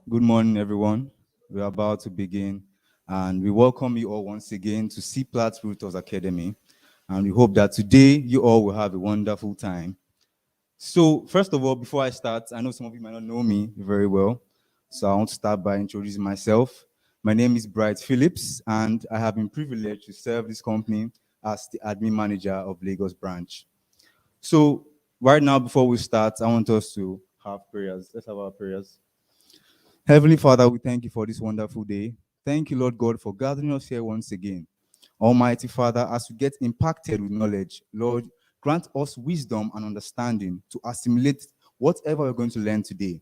Good morning, everyone. We're about to begin, and we welcome you all once again to C Platts Rooters Academy. And we hope that today you all will have a wonderful time. So, first of all, before I start, I know some of you might not know me very well. So, I want to start by introducing myself. My name is Bright Phillips, and I have been privileged to serve this company as the admin manager of Lagos branch. So, right now, before we start, I want us to have prayers. Let's have our prayers. Heavenly Father, we thank you for this wonderful day. Thank you, Lord God, for gathering us here once again. Almighty Father, as we get impacted with knowledge, Lord, grant us wisdom and understanding to assimilate whatever we're going to learn today.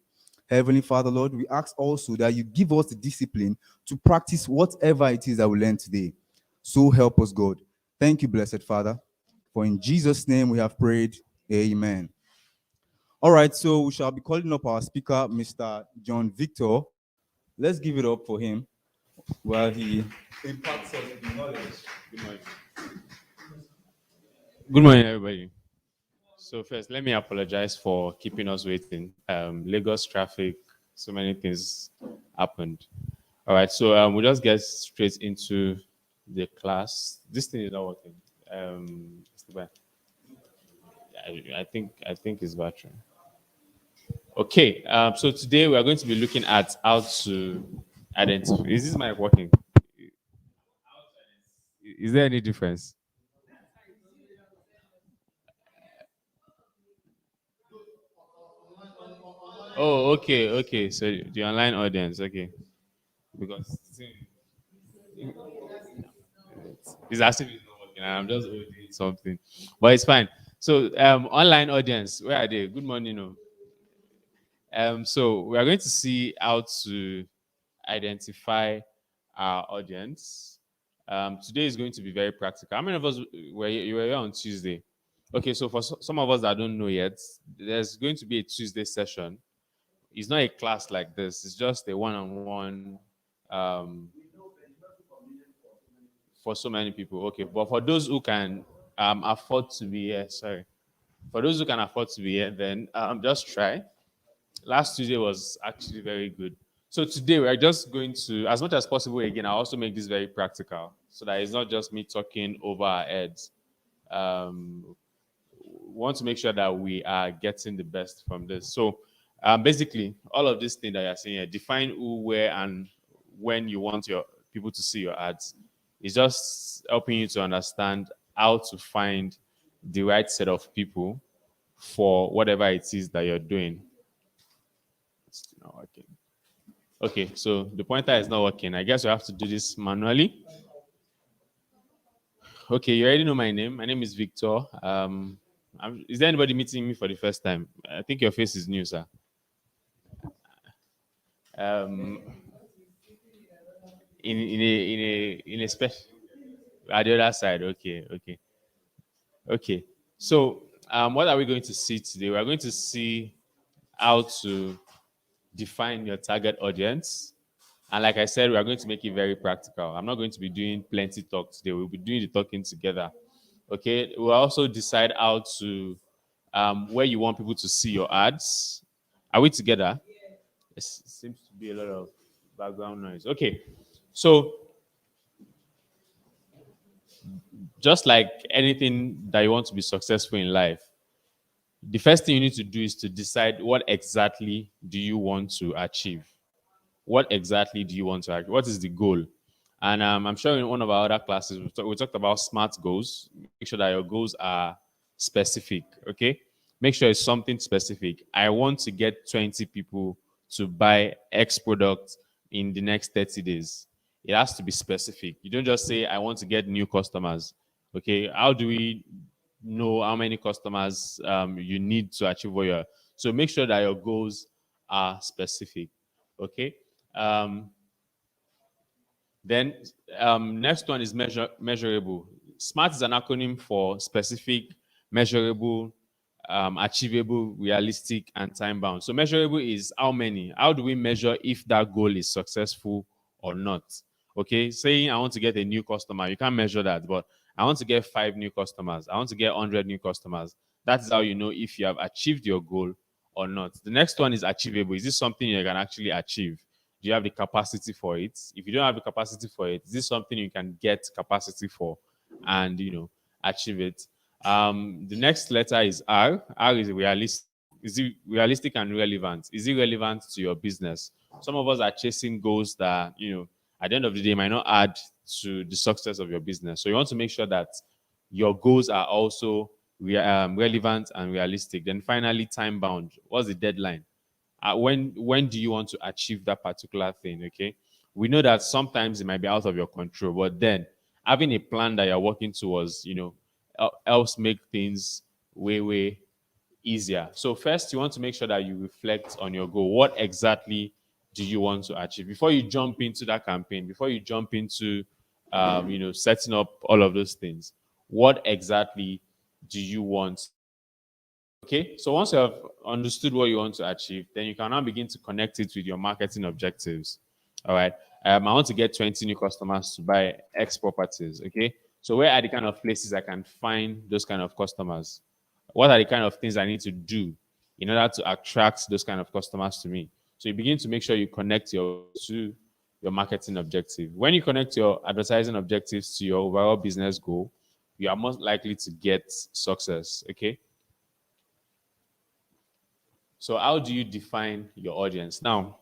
Heavenly Father, Lord, we ask also that you give us the discipline to practice whatever it is that we learn today. So help us, God. Thank you, blessed Father. For in Jesus' name we have prayed. Amen. All right, so we shall be calling up our speaker, Mr. John Victor. Let's give it up for him while he imparts us with knowledge. Good morning. Good morning, everybody. So first, let me apologize for keeping us waiting. Lagos traffic, so many things happened. All right, so we'll just get straight into the class. This thing is not working. It's the back. I think it's battery. Okay, so today we are going to be looking at how to identify. Is this mic working? Is there any difference? Oh, okay. So the online audience, okay, because it's as if it's not working. I'm just holding something, but it's fine. So, online audience, where are they? Good morning. No. So we are going to see how to identify our audience. Today is going to be very practical. How many of us you were here on Tuesday? Okay, so for some of us that don't know yet, there's going to be a Tuesday session. It's not a class like this. It's just a one-on-one um, for so many people. Okay, but for those who can afford to be here, sorry, for those who can afford to be here, then just try. Last Tuesday was actually very good. So today we're just going to, as much as possible, again, I also make this very practical so that it's not just me talking over our heads. Um, want to make sure that we are getting the best from this. So basically, all of this thing that you're saying here, define who, where, and when you want your people to see your ads. It's just helping you to understand how to find the right set of people for whatever it is that you're doing. It's not working. Okay, so the pointer is not working. I guess we have to do this manually. Okay, you already know my name. My name is Victor. Is there anybody meeting me for the first time? I think your face is new, sir. Um, in a special at the other side. Okay. So, what are we going to see today? We are going to see how to define your target audience. And like I said, we are going to make it very practical. I'm not going to be doing plenty talk today. We'll be doing the talking together. Okay. We'll also decide how to where you want people to see your ads. Are we together? It seems to be a lot of background noise. Okay. So just like anything that you want to be successful in life, the first thing you need to do is to decide what exactly do you want to achieve. What exactly do you want to achieve? What is the goal? And I'm sure in one of our other classes, we talked about SMART goals. Make sure that your goals are specific, okay? Make sure it's something specific. I want to get 20 people to buy X product in the next 30 days. It has to be specific. You don't just say, I want to get new customers. Okay, how do we know how many customers you need to achieve what you're? So make sure that your goals are specific. Okay. Um, then next one is measurable. SMART is an acronym for specific, measurable, achievable, realistic, and time bound. So measurable is how many. How do we measure if that goal is successful or not? Okay, saying I want to get a new customer, you can't measure that, but I want to get 5 new customers. I want to get 100 new customers. That's how you know if you have achieved your goal or not. The next one is achievable. Is this something you can actually achieve? Do you have the capacity for it? If you don't have the capacity for it, is this something you can get capacity for and achieve it? The next letter is R. R is realistic. Is it realistic and relevant? Is it relevant to your business? Some of us are chasing goals that at the end of the day might not add to the success of your business. So you want to make sure that your goals are also relevant and realistic. Then finally, time bound. What's the deadline? When do you want to achieve that particular thing? Okay, we know that sometimes it might be out of your control, but then having a plan that you're working towards, helps make things way easier. So first, you want to make sure that you reflect on your goal. What exactly do you want to achieve before you jump into that campaign? Before you jump into, setting up all of those things. What exactly do you want? Okay, so once you have understood what you want to achieve, then you can now begin to connect it with your marketing objectives. All right. I want to get 20 new customers to buy X properties. Okay. So where are the kind of places I can find those kind of customers? What are the kind of things I need to do in order to attract those kind of customers to me? So you begin to make sure you connect your marketing objective. When you connect your advertising objectives to your overall business goal, you are most likely to get success. Okay. So how do you define your audience? Now,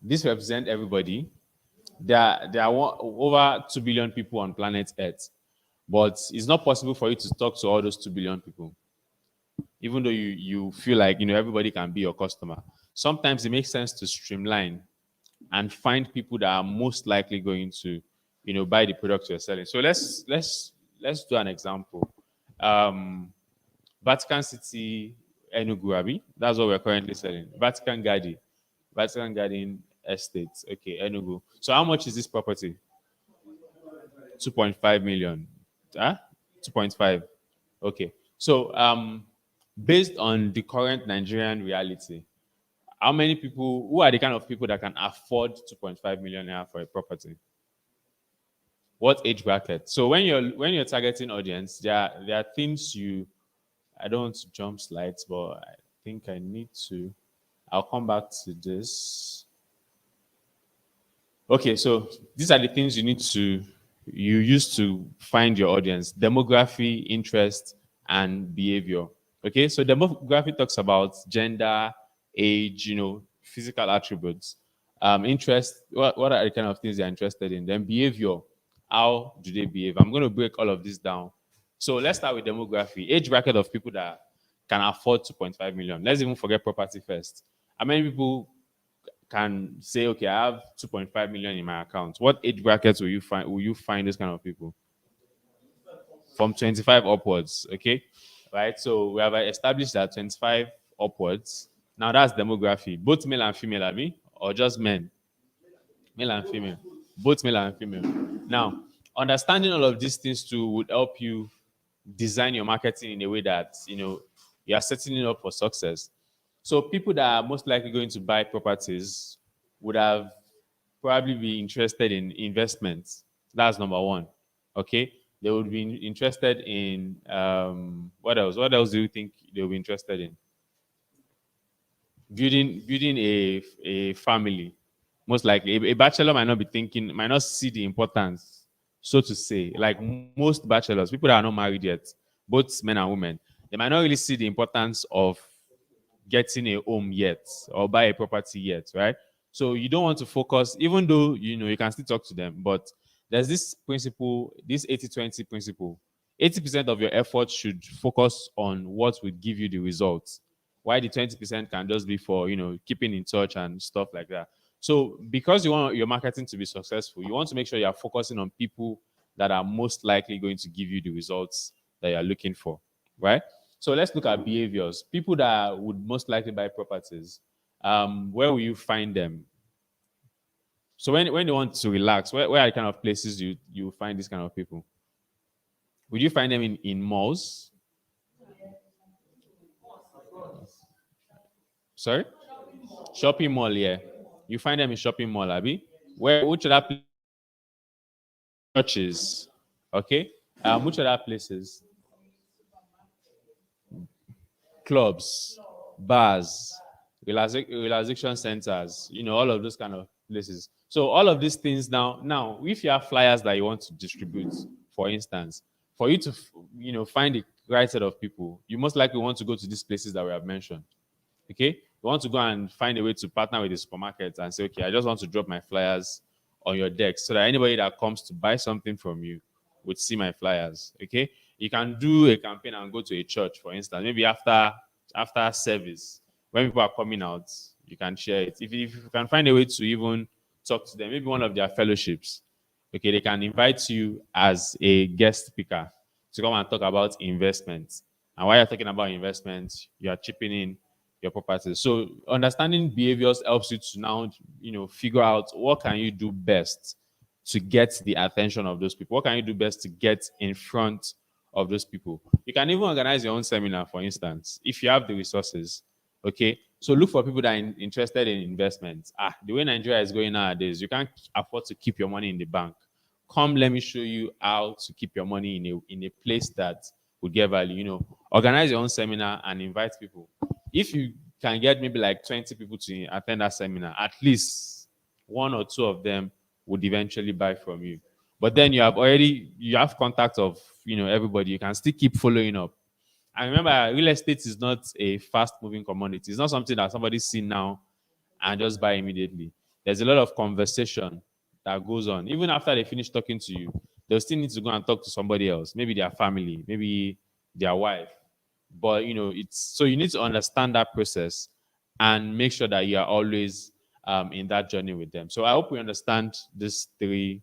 this represents everybody. There are over 2 billion people on planet Earth, but it's not possible for you to talk to all those 2 billion people, even though you feel like everybody can be your customer. Sometimes it makes sense to streamline and find people that are most likely going to buy the product you're selling. So let's do an example. Vatican City, Enugu, Abi. That's what we're currently selling. Vatican Garden Estate. Okay, Enugu. So how much is this property? 2.5 million. Huh? 2.5. Okay. So based on the current Nigerian reality, how many people, who are the kind of people that can afford 2.5 million naira for a property? What age bracket? So when you're targeting audience, there are things I don't want to jump slides, but I think I need to. I'll come back to this. Okay, so these are the things you use to find your audience: demography, interest, and behavior. Okay, so demography talks about gender, age, physical attributes. Interest, what are the kind of things they're interested in? Then behavior, how do they behave? I'm going to break all of this down. So let's start with demography. Age bracket of people that can afford 2.5 million. Let's even forget property first. How many people can say, okay, I have 2.5 million in my account? What age brackets will you find? Will you find those kind of people? From 25 upwards, okay? Right. So we have established that 25 upwards. Now that's demography, both male and female, Abi, or just men? Male and female, both male and female. Now, understanding all of these things too would help you design your marketing in a way that you are setting it up for success. So people that are most likely going to buy properties would have probably be interested in investments. That's number one. Okay, they would be interested in what else? What else do you think they will be interested in? Building a family. Most likely, a bachelor might not be thinking, might not see the importance, so to say. Like most bachelors, people that are not married yet, both men and women, they might not really see the importance of getting a home yet or buy a property yet, right? So you don't want to focus, even though you can still talk to them, but there's this principle, this 80-20 principle. 80% of your effort should focus on what would give you the results. Why the 20% can just be for keeping in touch and stuff like that. So because you want your marketing to be successful, you want to make sure you are focusing on people that are most likely going to give you the results that you're looking for, right? So let's look at behaviors. People that would most likely buy properties, where will you find them? So when you want to relax, where are the kind of places you find these kind of people? Would you find them in malls? Sorry? Shopping mall, yeah. You find them in shopping mall, Abby. Which other churches? Okay. Which other places? Clubs. bars, relaxation centers, all of those kind of places. So all of these things now, if you have flyers that you want to distribute, for instance, for you to, find the right set of people, you most likely want to go to these places that we have mentioned. Okay, you want to go and find a way to partner with the supermarket and say, okay, I just want to drop my flyers on your deck so that anybody that comes to buy something from you would see my flyers. Okay, you can do a campaign and go to a church, for instance, maybe after service when people are coming out, you can share it. If you can find a way to even talk to them, maybe one of their fellowships, okay, they can invite you as a guest speaker to come and talk about investments. And while you're talking about investments, you are chipping in your properties. So understanding behaviors helps you to now, figure out what can you do best to get the attention of those people. What can you do best to get in front of those people? You can even organize your own seminar, for instance, if you have the resources. Okay, so look for people that are interested in investments. The way Nigeria is going nowadays, you can't afford to keep your money in the bank. Come, let me show you how to keep your money in a place that would get value. Organize your own seminar and invite people. If you can get maybe like 20 people to attend that seminar, at least one or two of them would eventually buy from you. But then you have contact of everybody. You can still keep following up. And remember, real estate is not a fast moving commodity. It's not something that somebody see now and just buy immediately. There's a lot of conversation that goes on. Even after they finish talking to you, they'll still need to go and talk to somebody else, maybe their family, maybe their wife. But it's so you need to understand that process and make sure that you are always in that journey with them. So I hope we understand these three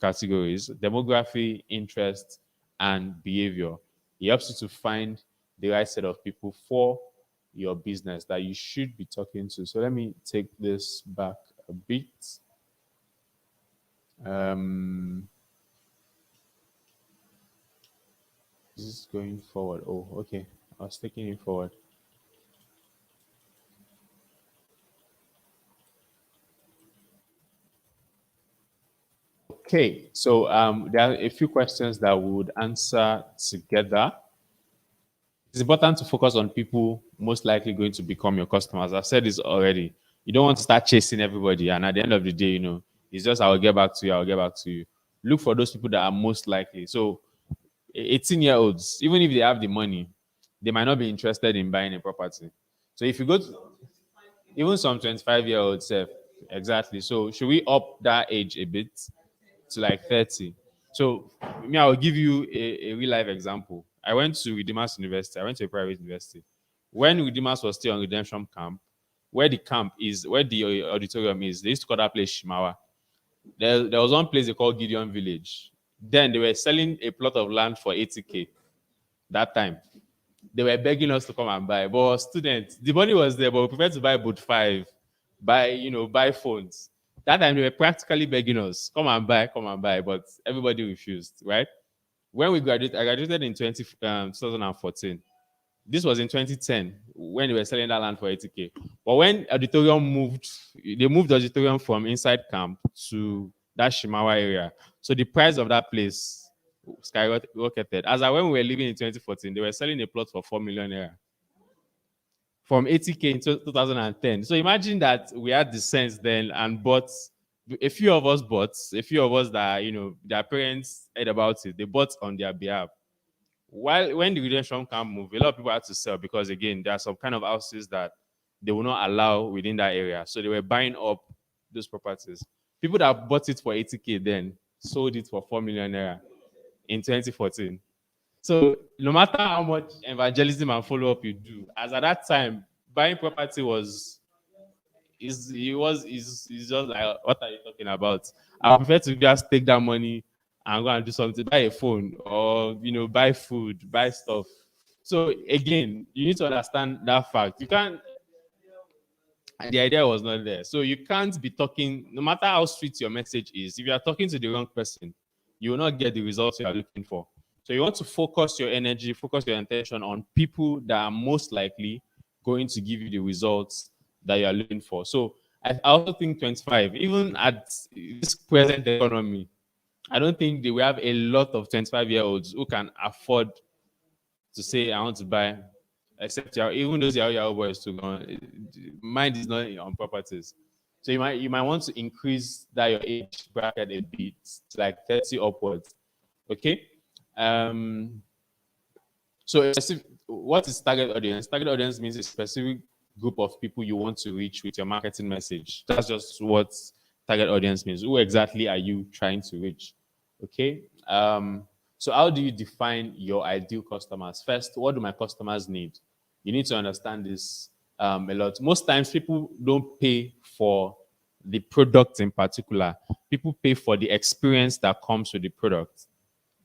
categories: demography, interest, and behavior. It helps you to find the right set of people for your business that you should be talking to. So let me take this back a bit. This is going forward. Oh, okay. I was taking it forward. Okay, so there are a few questions that we would answer together. It's important to focus on people most likely going to become your customers. I've said this already. You don't want to start chasing everybody, and at the end of the day, it's just I'll get back to you. I'll get back to you. Look for those people that are most likely. So, 18-year-olds, even if they have the money, they might not be interested in buying a property. So, if you go to even some 25-year-olds, exactly. So, should we up that age a bit to like 30? So, me, I will give you a real life example. I went to Redeemers University. I went to a private university. When Redeemers was still on redemption camp, where the camp is, where the auditorium is, they used to call that place Shimawa. There was one place they called Gideon Village. Then they were selling a plot of land for 80K that time. They were begging us to come and buy. But students, the money was there, but we preferred to buy boat 5, buy phones. That time they were practically begging us, come and buy, but everybody refused, right? When we graduated, I graduated in 2014. This was in 2010 when they were selling that land for 80K. But when auditorium moved, they moved the auditorium from inside camp to that Shimawa area. So the price of that place skyrocketed. As when we were living in 2014, they were selling a plot for 4 million naira from 80K in 2010. So imagine that we had the sense then and bought. A few of us bought. A few of us that their parents heard about it, they bought on their behalf. While when the redemption camp moved, a lot of people had to sell because again, there are some kind of houses that they will not allow within that area. So they were buying up those properties. People that bought it for 80K then sold it for 4 million naira in 2014. So no matter how much evangelism and follow-up you do, as at that time, buying property was is just like, what are you talking about? I prefer to just take that money and go and do something, buy a phone or buy food, buy stuff. So again, you need to understand that fact. You can't. The idea was not there, so you can't be talking. No matter how sweet your message is, if you are talking to the wrong person, you will not get the results you are looking for. So you want to focus your energy, focus your attention on people that are most likely going to give you the results that you are looking for. So I also think 25, even at this present economy, I don't think they will have a lot of 25-year-olds who can afford to say, I want to buy except even those Yahoo boys too gone. Mind is not on properties. So you might want to increase that your age bracket a bit to like 30 upwards. Okay. Um so what is target audience? Target audience means a specific group of people you want to reach with your marketing message. That's just what target audience means. Who exactly are you trying to reach? Okay. So how do you define your ideal customers? First, what do my customers need? You need to understand this a lot. Most times, people don't pay for the product in particular. People pay for the experience that comes with the product.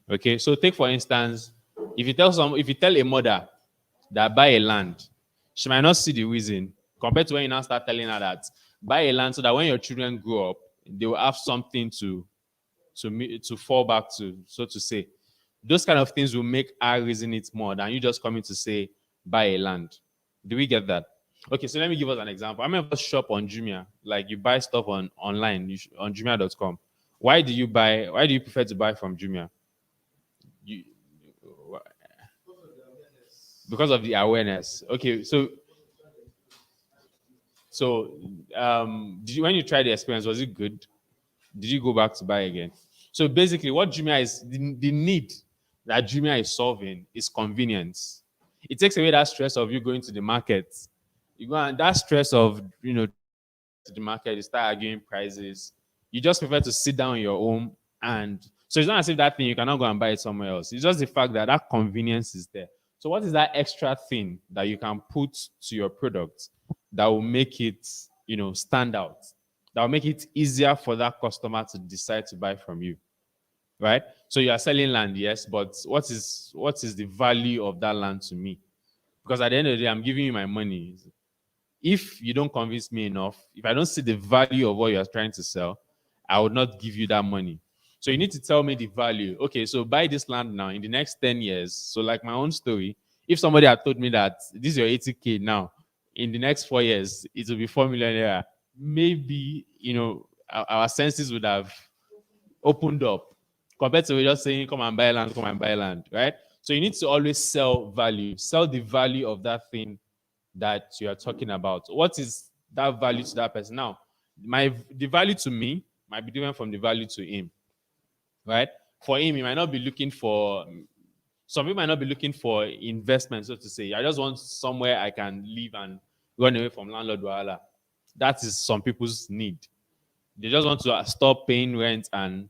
Okay, so take for instance, if you tell a mother that buy a land, she might not see the reason compared to when you now start telling her that buy a land so that when your children grow up, they will have something to fall back to, so to say. Those kind of things will make her reason it more than you just coming to say buy a land. Do we get that? Okay, so let me give us an example. I remember shop on Jumia, like you buy stuff online on Jumia.com. Why do you prefer to buy from Jumia? You, because of the awareness. Okay, so did you when you tried the experience, was it good? Did you go back to buy again? So basically, what Jumia is the need that Jumia is solving is convenience. It takes away that stress of you going to the market. You go and that stress of to the market, you start arguing prices. You just prefer to sit down in your home, and so it's not as if that thing you cannot go and buy it somewhere else. It's just the fact that that convenience is there. So what is that extra thing that you can put to your product that will make it stand out? That will make it easier for that customer to decide to buy from you, right? So you are selling land, yes, but what is the value of that land to me? Because at the end of the day, I'm giving you my money. If you don't convince me enough, if I don't see the value of what you're trying to sell, I would not give you that money. So you need to tell me the value. Okay, so buy this land now in the next 10 years. So, like my own story, if somebody had told me that this is your 80K now, in the next 4 years, it will be 4 million naira, maybe, our senses would have opened up compared to just saying, come and buy land, right? So you need to always sell value, sell the value of that thing that you are talking about. What is that value to that person? Now, the value to me might be different from the value to him, right? For him, he might not be looking for some people might not be looking for investment, so to say. I just want somewhere I can live and run away from landlord wahala. That is some people's need. They just want to stop paying rent and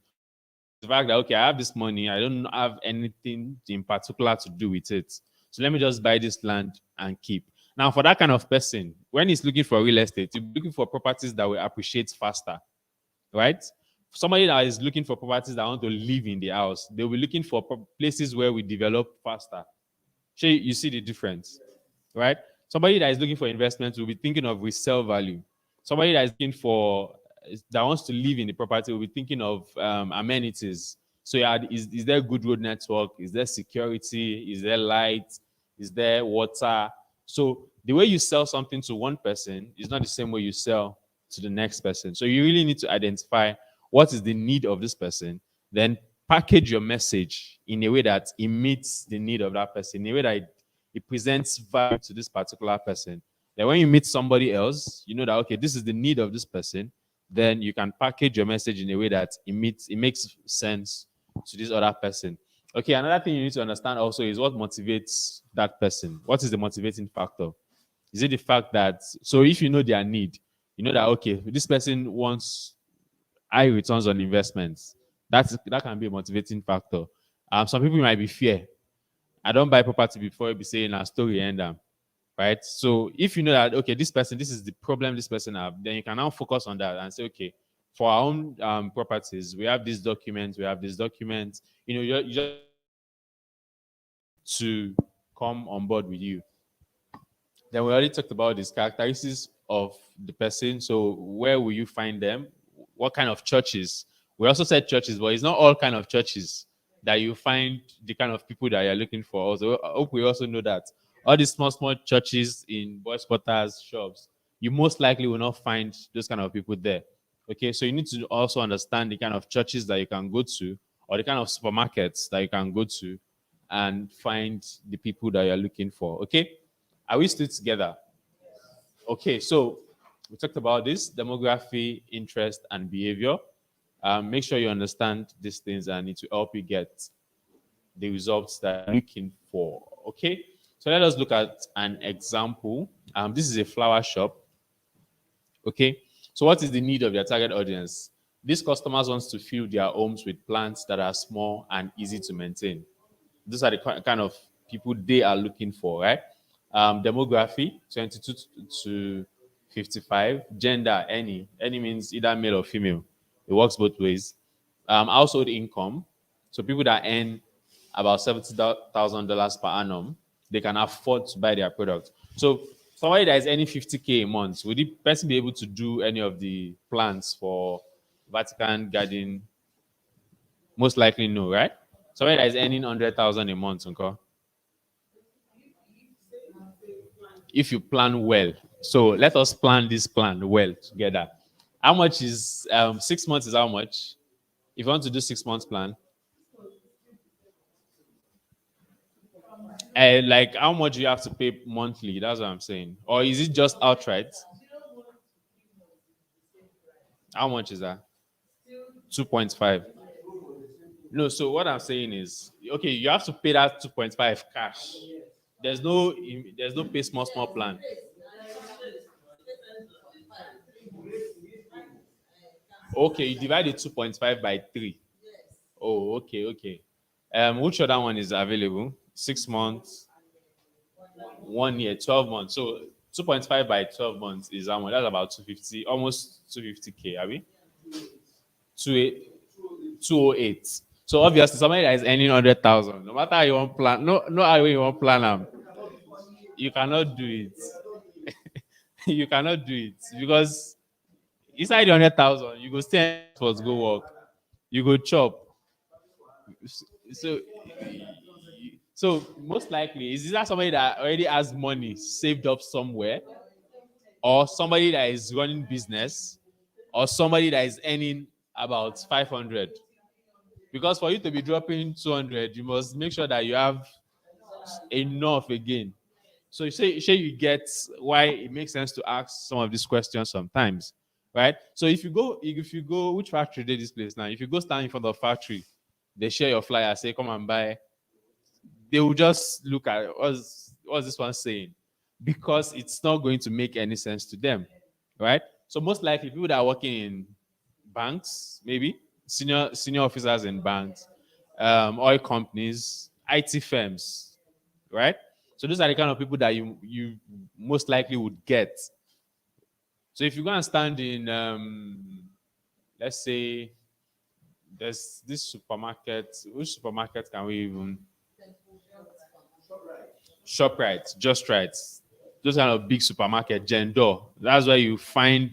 the fact that okay, I have this money, I don't have anything in particular to do with it. So let me just buy this land and keep. Now, for that kind of person, when he's looking for real estate, he's looking for properties that will appreciate faster, right? Somebody that is looking for properties that want to live in the house, they'll be looking for places where we develop faster. So you see the difference, right? Somebody that is looking for investment will be thinking of resale value. Somebody that is looking for that wants to live in the property will be thinking of amenities. So yeah, is there good road network? Is there security? Is there light? Is there water? So the way you sell something to one person is not the same way you sell to the next person. So you really need to identify what is the need of this person, then package your message in a way that it meets the need of that person, in a way that it presents value to this particular person. Then when you meet somebody else, you know that okay, this is the need of this person. Then you can package your message in a way that it makes sense to this other person. Okay, another thing you need to understand also is what motivates that person. What is the motivating factor? Is it the fact that so if you know their need, you know that okay, this person wants high returns on investments. That can be a motivating factor. Some people might be fear. I don't buy property before you be saying a story end right? So if you know that okay, this is the problem this person have, then you can now focus on that and say okay, for our own properties, we have this document, we have this document. You just to come on board with you. Then we already talked about these characteristics of the person. So where will you find them? What kind of churches? We also said churches, but it's not all kind of churches that you find the kind of people that you're looking for. Also, I hope we also know that all these small churches in boys' quarters, shops, you most likely will not find those kind of people there. Okay, so you need to also understand the kind of churches that you can go to, or the kind of supermarkets that you can go to, and find the people that you're looking for. Okay. Are we still together? Okay, so we talked about this demography, interest, and behavior. Make sure you understand these things and it will help you get the results that you're looking for. Okay, so let us look at an example. This is a flower shop. Okay, so what is the need of their target audience? These customers want to fill their homes with plants that are small and easy to maintain. Those are the kind of people they are looking for, right? Demography 22 to 55, gender any means either male or female. It works both ways. Household income, so people that earn about $70,000 per annum, they can afford to buy their product. So somebody that is earning 50K a month, would the person be able to do any of the plans for Vatican Garden? Most likely no, right? Somebody that is earning 100,000 a month, okay? If you plan well. So let us plan this plan well together. How much is 6 months is how much? If you want to do 6 months plan, like how much do you have to pay monthly? That's what I'm saying. Or is it just outright? How much is that? 2.5. No, so what I'm saying is, okay, you have to pay that 2.5 cash. There's no pay small plan. Okay, you divide the 2.5 by 3. Oh, okay. Which other one is available? 6 months, 1 year, 12 months. So 2.5 by 12 months is how much? That's about 250, almost 250K, are we? 208. So obviously somebody that is earning 100,000, no matter how you want plan, no how you want plan you cannot do it. You cannot do it because inside the 100,000, you go stay first, go work, you go chop. So so most likely is that somebody that already has money saved up somewhere, or somebody that is running business, or somebody that is earning about 500. Because for you to be dropping 200, you must make sure that you have enough again. So you get why it makes sense to ask some of these questions sometimes, right? So if you go, which factory did this place now? If you go stand in front of factory, they share your flyer, say come and buy. They will just look at what's this one saying, because it's not going to make any sense to them, right? So most likely people that are working in banks, maybe senior officers in banks, oil companies, IT firms, right? So those are the kind of people that you most likely would get. So if you go and stand in, let's say, there's this supermarket. Which supermarket can we even? ShopRite, Just Right, those kind of big supermarket, Jendor. That's where you find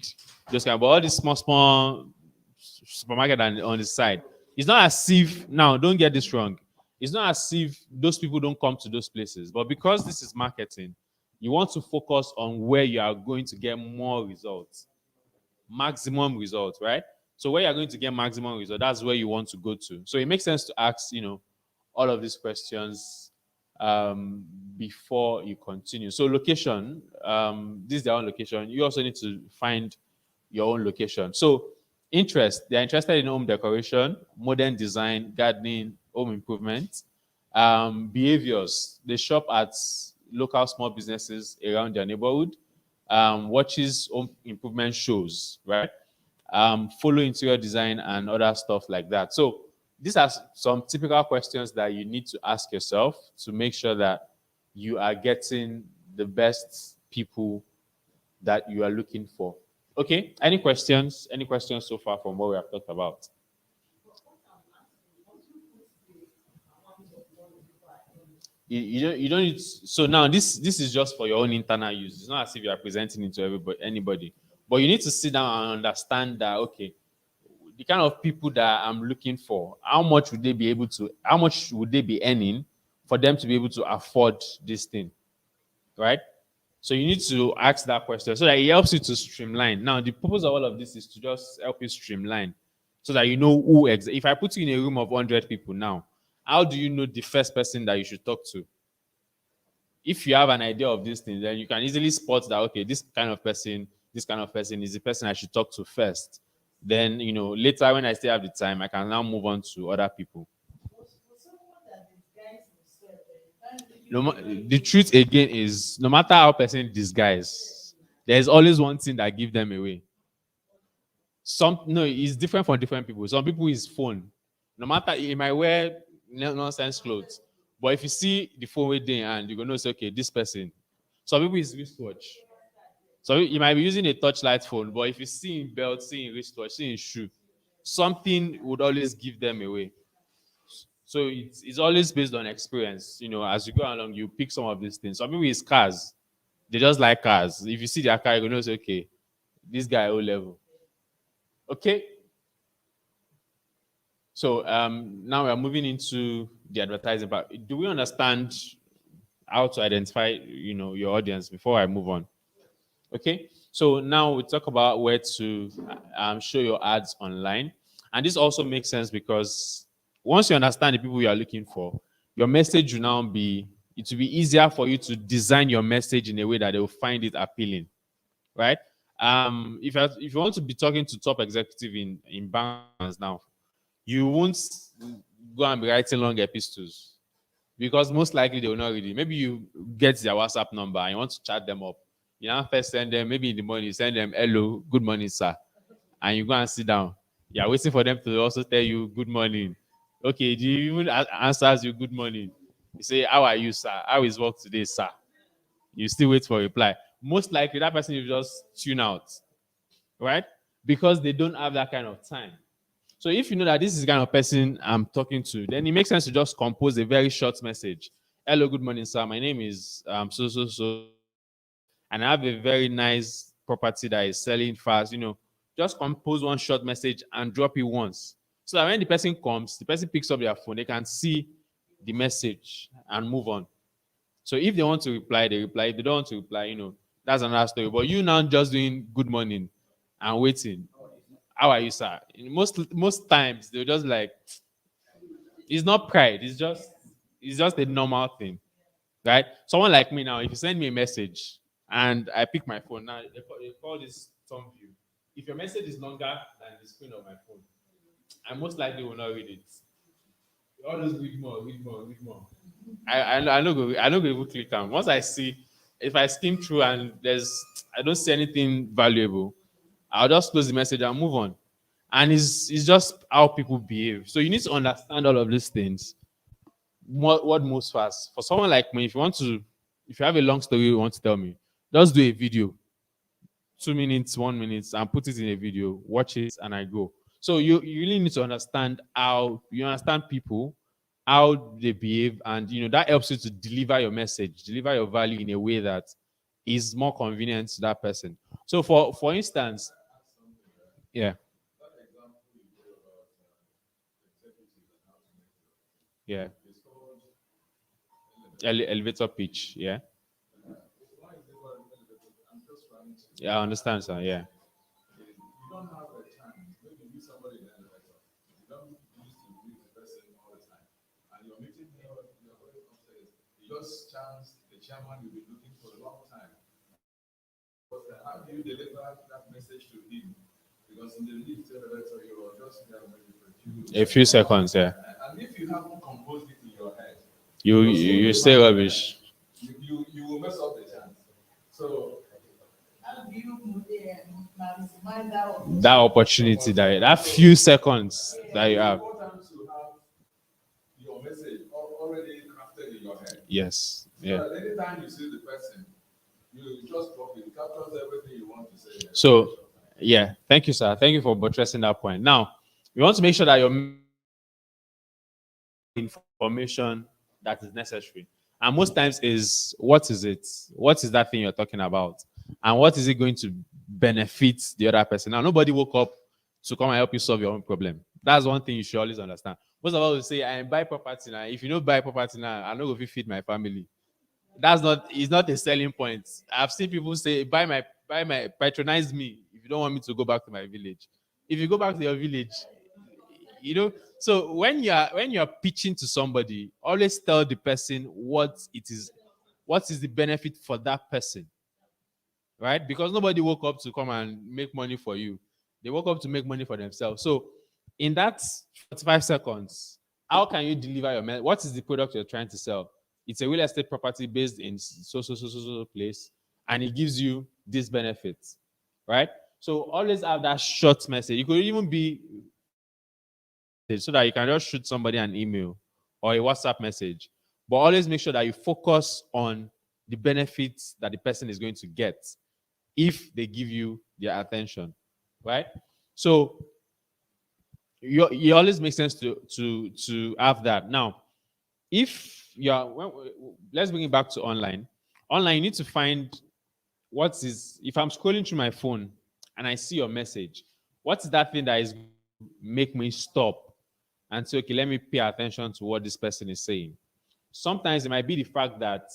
those kind. But all these small supermarket on the side, it's not as if, now don't get this wrong. It's not as if those people don't come to those places, but because this is marketing, you want to focus on where you are going to get more results, maximum results, right? So where you're going to get maximum result, that's where you want to go to. So it makes sense to ask, all of these questions before you continue. So location, this is their own location. You also need to find your own location. So interest, they're interested in home decoration, modern design, gardening, home improvement. Behaviors, they shop at local small businesses around their neighborhood, watches home improvement shows, right? Follow interior design and other stuff like that. So these are some typical questions that you need to ask yourself to make sure that you are getting the best people that you are looking for. Okay. Any questions? Any questions so far from what we have talked about? You don't need so now this is just for your own internal use. It's not as if you are presenting it to anybody. But you need to sit down and understand that, okay, the kind of people that I'm looking for, how much would they be earning for them to be able to afford this thing, right? So you need to ask that question so that it helps you to streamline. Now, the purpose of all of this is to just help you streamline so that you know if I put you in a room of 100 people now, how do you know the first person that you should talk to? if you have an idea of these things, then you can easily spot that, okay, this kind of person is the person I should talk to first. Then, later when I still have the time, I can now move on to other people. The truth again is, no matter how person disguise, there's always one thing that give them away. Some no, it's different for different people. Some people is phone. No matter he might wear nonsense clothes, but if you see the phone within and you're gonna say, okay, this person. Some people is wristwatch. So you might be using a touchlight phone, but if you see in belt, see in wristwatch, see in shoe, something would always give them away. So it's always based on experience. As you go along, you pick some of these things. Some people is cars. They just like cars. If you see their car, you're gonna say, okay, this guy O level. Okay. So now we are moving into the advertising part. Do we understand how to identify, your audience before I move on? Okay. So now we talk about where to show your ads online, and this also makes sense because once you understand the people you are looking for, your message will now be. It will be easier for you to design your message in a way that they will find it appealing, right? If you want to be talking to top executive in banks now, you won't go and be writing long epistles because most likely they will not read it. Maybe you get their WhatsApp number and you want to chat them up. You now first send them, maybe in the morning, you send them, hello, good morning, sir. And you go and sit down. You're waiting for them to also tell you good morning. Okay, do you even answers you good morning? You say, how are you, sir? How is work today, sir? You still wait for a reply. Most likely that person will just tune out, right? Because they don't have that kind of time. So if you know that this is the kind of person I'm talking to, then it makes sense to just compose a very short message. Hello, good morning, sir. My name is so, and I have a very nice property that is selling fast. Just compose one short message and drop it once, so that when the person comes, the person picks up their phone, they can see the message and move on. So if they want to reply, they reply. If they don't want to reply, that's another story. But you now just doing good morning and waiting. How are you, sir? Most times they're just like, it's not pride. It's just a normal thing, right? Someone like me now, if you send me a message and I pick my phone now, they call this thumb view. If your message is longer than the screen of my phone, I most likely will not read it. Always read more, read more, read more. I know go even click on. Once I see, if I skim through and I don't see anything valuable, I'll just close the message and move on. And it's just how people behave. So you need to understand all of these things. What moves fast? For someone like me, if you have a long story you want to tell me, just do a video, 2 minutes, 1 minute, and put it in a video, watch it, and I go. So you really need to understand how you understand people, how they behave, and that helps you to deliver your message, deliver your value in a way that is more convenient to that person. So for instance, yeah, yeah, elevator pitch, yeah, yeah, I understand, sir, yeah, a few seconds, yeah. You say rubbish. That opportunity, that few seconds that you have. Yes. Yeah. So, yeah, thank you, sir. Thank you for buttressing that point. Now, we want to make sure that your information that is necessary. And most times is what is it? What is that thing you're talking about? And what is it going to benefit the other person? Now, nobody woke up to come and help you solve your own problem. That's one thing you should always understand. Most of us will say, I buy property now. If you don't buy property now, I'm not going to feed my family. It's not a selling point. I've seen people say, patronize me if you don't want me to go back to my village. If you go back to your village, so when you're pitching to somebody, always tell the person what it is, what is the benefit for that person, right? Because nobody woke up to come and make money for you. They woke up to make money for themselves. So in that 45 seconds, how can you deliver your message? What is the product you're trying to sell? It's a real estate property based in so place, and it gives you these benefits, right? So always have that short message. It could even be so that you can just shoot somebody an email or a WhatsApp message. But always make sure that you focus on the benefits that the person is going to get if they give you their attention, right? So it always makes sense to have that. Now, if you're, let's bring it back to online. Online, you need to find what is, if I'm scrolling through my phone and I see your message, what is that thing that is make me stop and say, okay, let me pay attention to what this person is saying. Sometimes it might be the fact that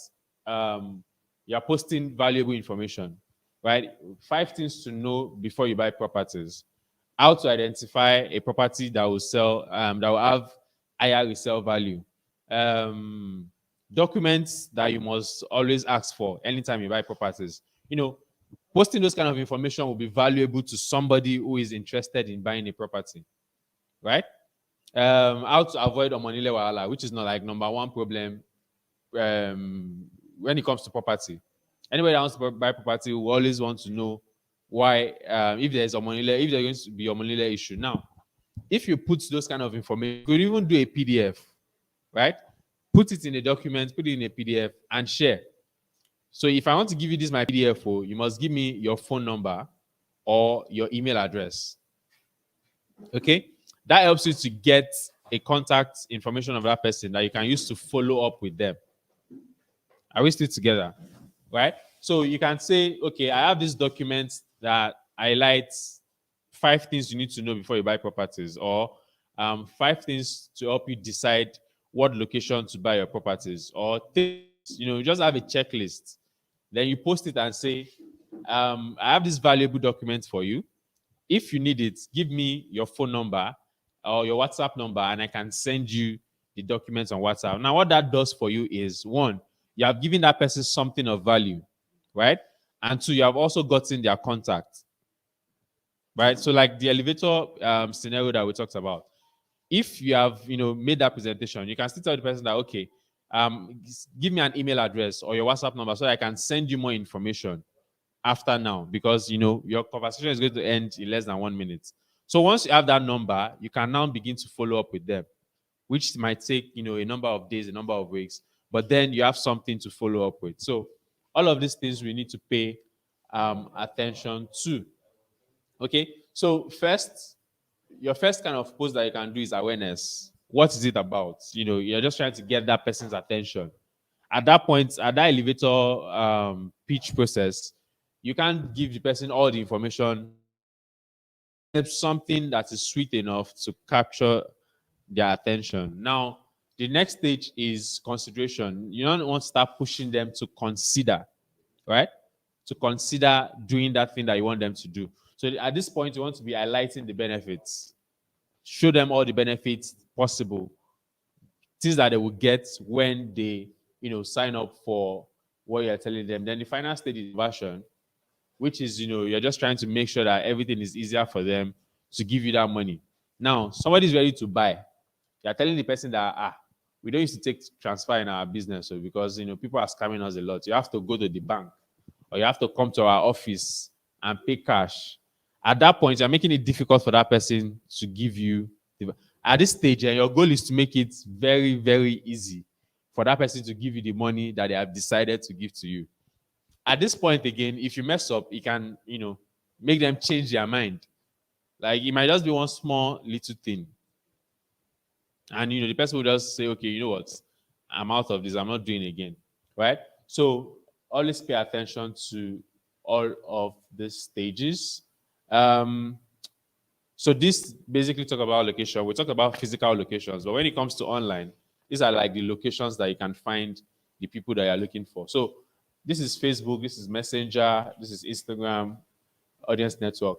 you're posting valuable information, right? 5 things to know before you buy properties. How to identify a property that will sell, that will have higher resale value. Documents that you must always ask for anytime you buy properties. Posting those kind of information will be valuable to somebody who is interested in buying a property, right? How to avoid omonile wahala, which is not like number one problem when it comes to property. Anybody that wants to buy property will always want to know why, if there's omonile, if there's going to be omonile issue. Now, if you put those kind of information, you could even do a PDF, right? Put it in a document, put it in a PDF, and share. So if I want to give you this my PDF, you must give me your phone number or your email address. Okay, that helps you to get a contact information of that person that you can use to follow up with them. Are we still together? Right? So you can say, okay, I have this document that highlights 5 things you need to know before you buy properties, or 5 things to help you decide what location to buy your properties, or things, you just have a checklist. Then you post it and say, I have this valuable document for you. If you need it, give me your phone number or your WhatsApp number, and I can send you the documents on WhatsApp. Now, what that does for you is, 1, you have given that person something of value, right? And 2, you have also gotten their contact, right? So like the elevator scenario that we talked about, if you have, made that presentation, you can still tell the person that, okay, give me an email address or your WhatsApp number so I can send you more information after now, because your conversation is going to end in less than 1 minute. So once you have that number, you can now begin to follow up with them, which might take a number of days, a number of weeks, but then you have something to follow up with. So all of these things we need to pay attention to. Okay, so your first kind of post that you can do is awareness. What is it about? You're just trying to get that person's attention. At that point, at that elevator pitch process, you can't give the person all the information. It's something that is sweet enough to capture their attention. Now, the next stage is consideration. You don't want to start pushing them to consider, right? To consider doing that thing that you want them to do. So at this point, you want to be highlighting the benefits. Show them all the benefits possible. Things that they will get when they, sign up for what you're telling them. Then the final stage is conversion, which is, you're just trying to make sure that everything is easier for them to give you that money. Now, somebody's ready to buy. You're telling the person that, we don't used to take transfer in our business, so because, people are scamming us a lot. You have to go to the bank or you have to come to our office and pay cash. At that point, you're making it difficult for that person to give you. At this stage, your goal is to make it very, very easy for that person to give you the money that they have decided to give to you. At this point, again, if you mess up, it can, make them change their mind. Like, it might just be one small little thing. And, the person will just say, okay, you know what? I'm out of this. I'm not doing it again. Right? So always pay attention to all of these stages. So this basically talk about location. We talk about physical locations, but when it comes to online, these are like the locations that you can find the people that you're looking for. So this is Facebook, this is Messenger, this is Instagram, Audience Network.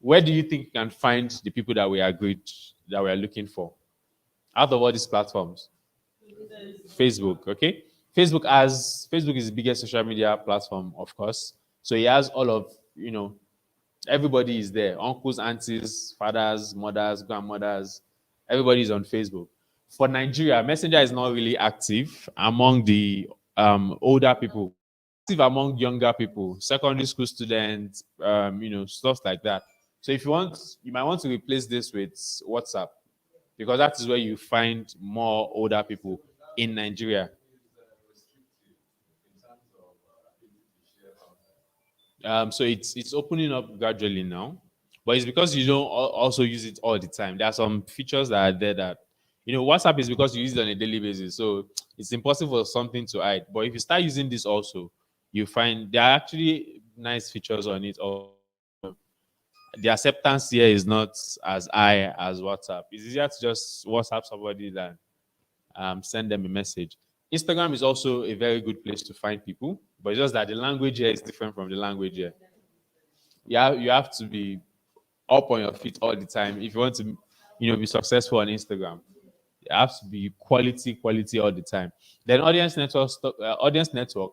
Where do you think you can find the people that we agreed that we are looking for? Out of all these platforms? Facebook, okay? Facebook is the biggest social media platform, of course. So it has all of everybody is there. Uncles, aunties, fathers, mothers, grandmothers. Everybody is on Facebook. For Nigeria, Messenger is not really active among the older people. Active among younger people, secondary school students, stuff like that. So if you want, you might want to replace this with WhatsApp because that is where you find more older people in Nigeria. So it's opening up gradually now, but it's because you don't also use it all the time. There are some features that are there that WhatsApp is because you use it on a daily basis, so it's impossible for something to hide. But if you start using this also, you find there are actually nice features on it. Or the acceptance here is not as high as WhatsApp. It's easier to just WhatsApp somebody than send them a message. Instagram is also a very good place to find people, but it's just that the language here is different from the language here. You have to be up on your feet all the time if you want to be successful on Instagram. You have to be quality all the time. Then audience network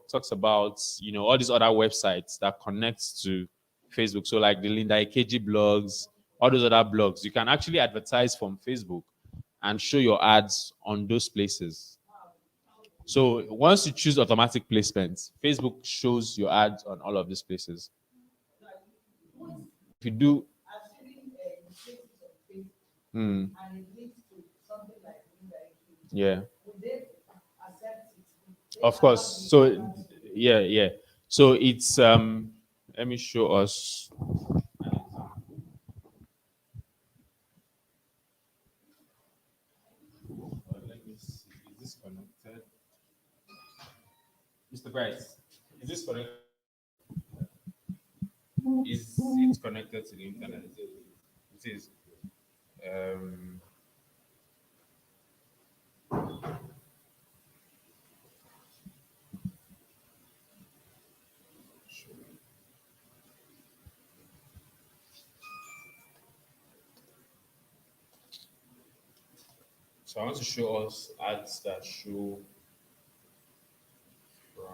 talks about all these other websites that connects to Facebook. So like the Linda Ikeji blogs, all those other blogs, you can actually advertise from Facebook and show your ads on those places. So once you choose automatic placements, Facebook shows your ads on all of these places. If you do, mm, yeah, of course. So yeah. So it's let me show us. Let me see. Is this connected? Mr. Bryce, is this connected? Is it connected to the internet? It is. Um, so I want to show us ads that show from.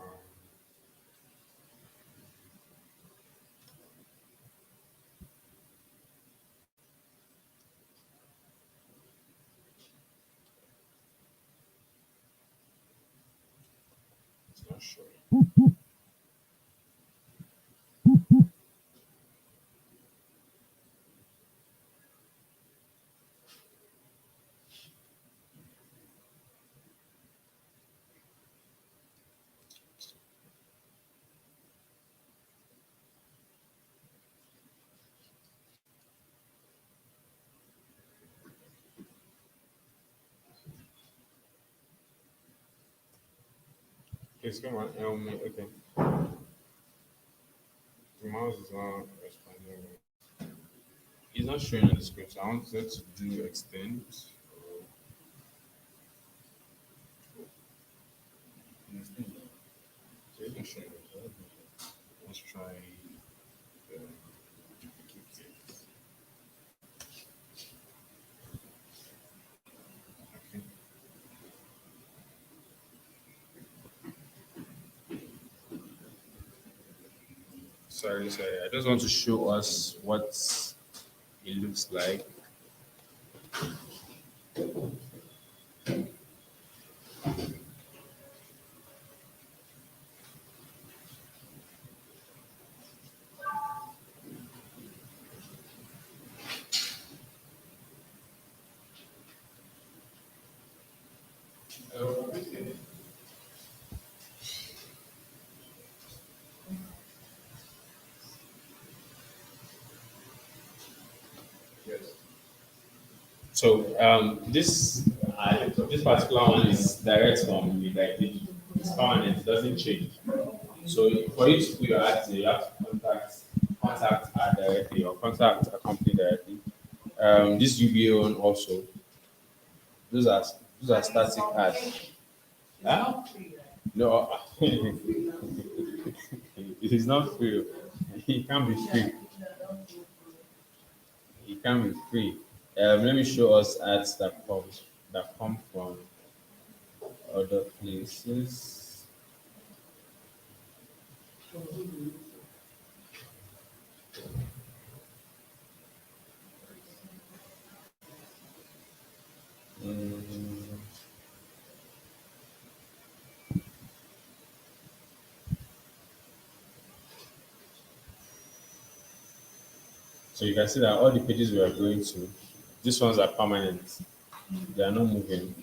It's not showing. Please come on. Okay. The mouse is not responding. It's not showing on the screen. So I wanted to do extend. So it's not showing. Let's try. Duplicate it. Okay. Sorry. I just want to show us what it looks like. Yes. So this particular one is direct from the like it's permanent. It doesn't change. So for you to put your ad there, you have to contact her directly or contact a company directly. This UBA one also. Those are those are static ads. Huh? No, it is not free. It can't be free. It can't be free. Let me show us ads that come from other places. So you can see that all the pages we are going to, these ones are permanent. They are not moving.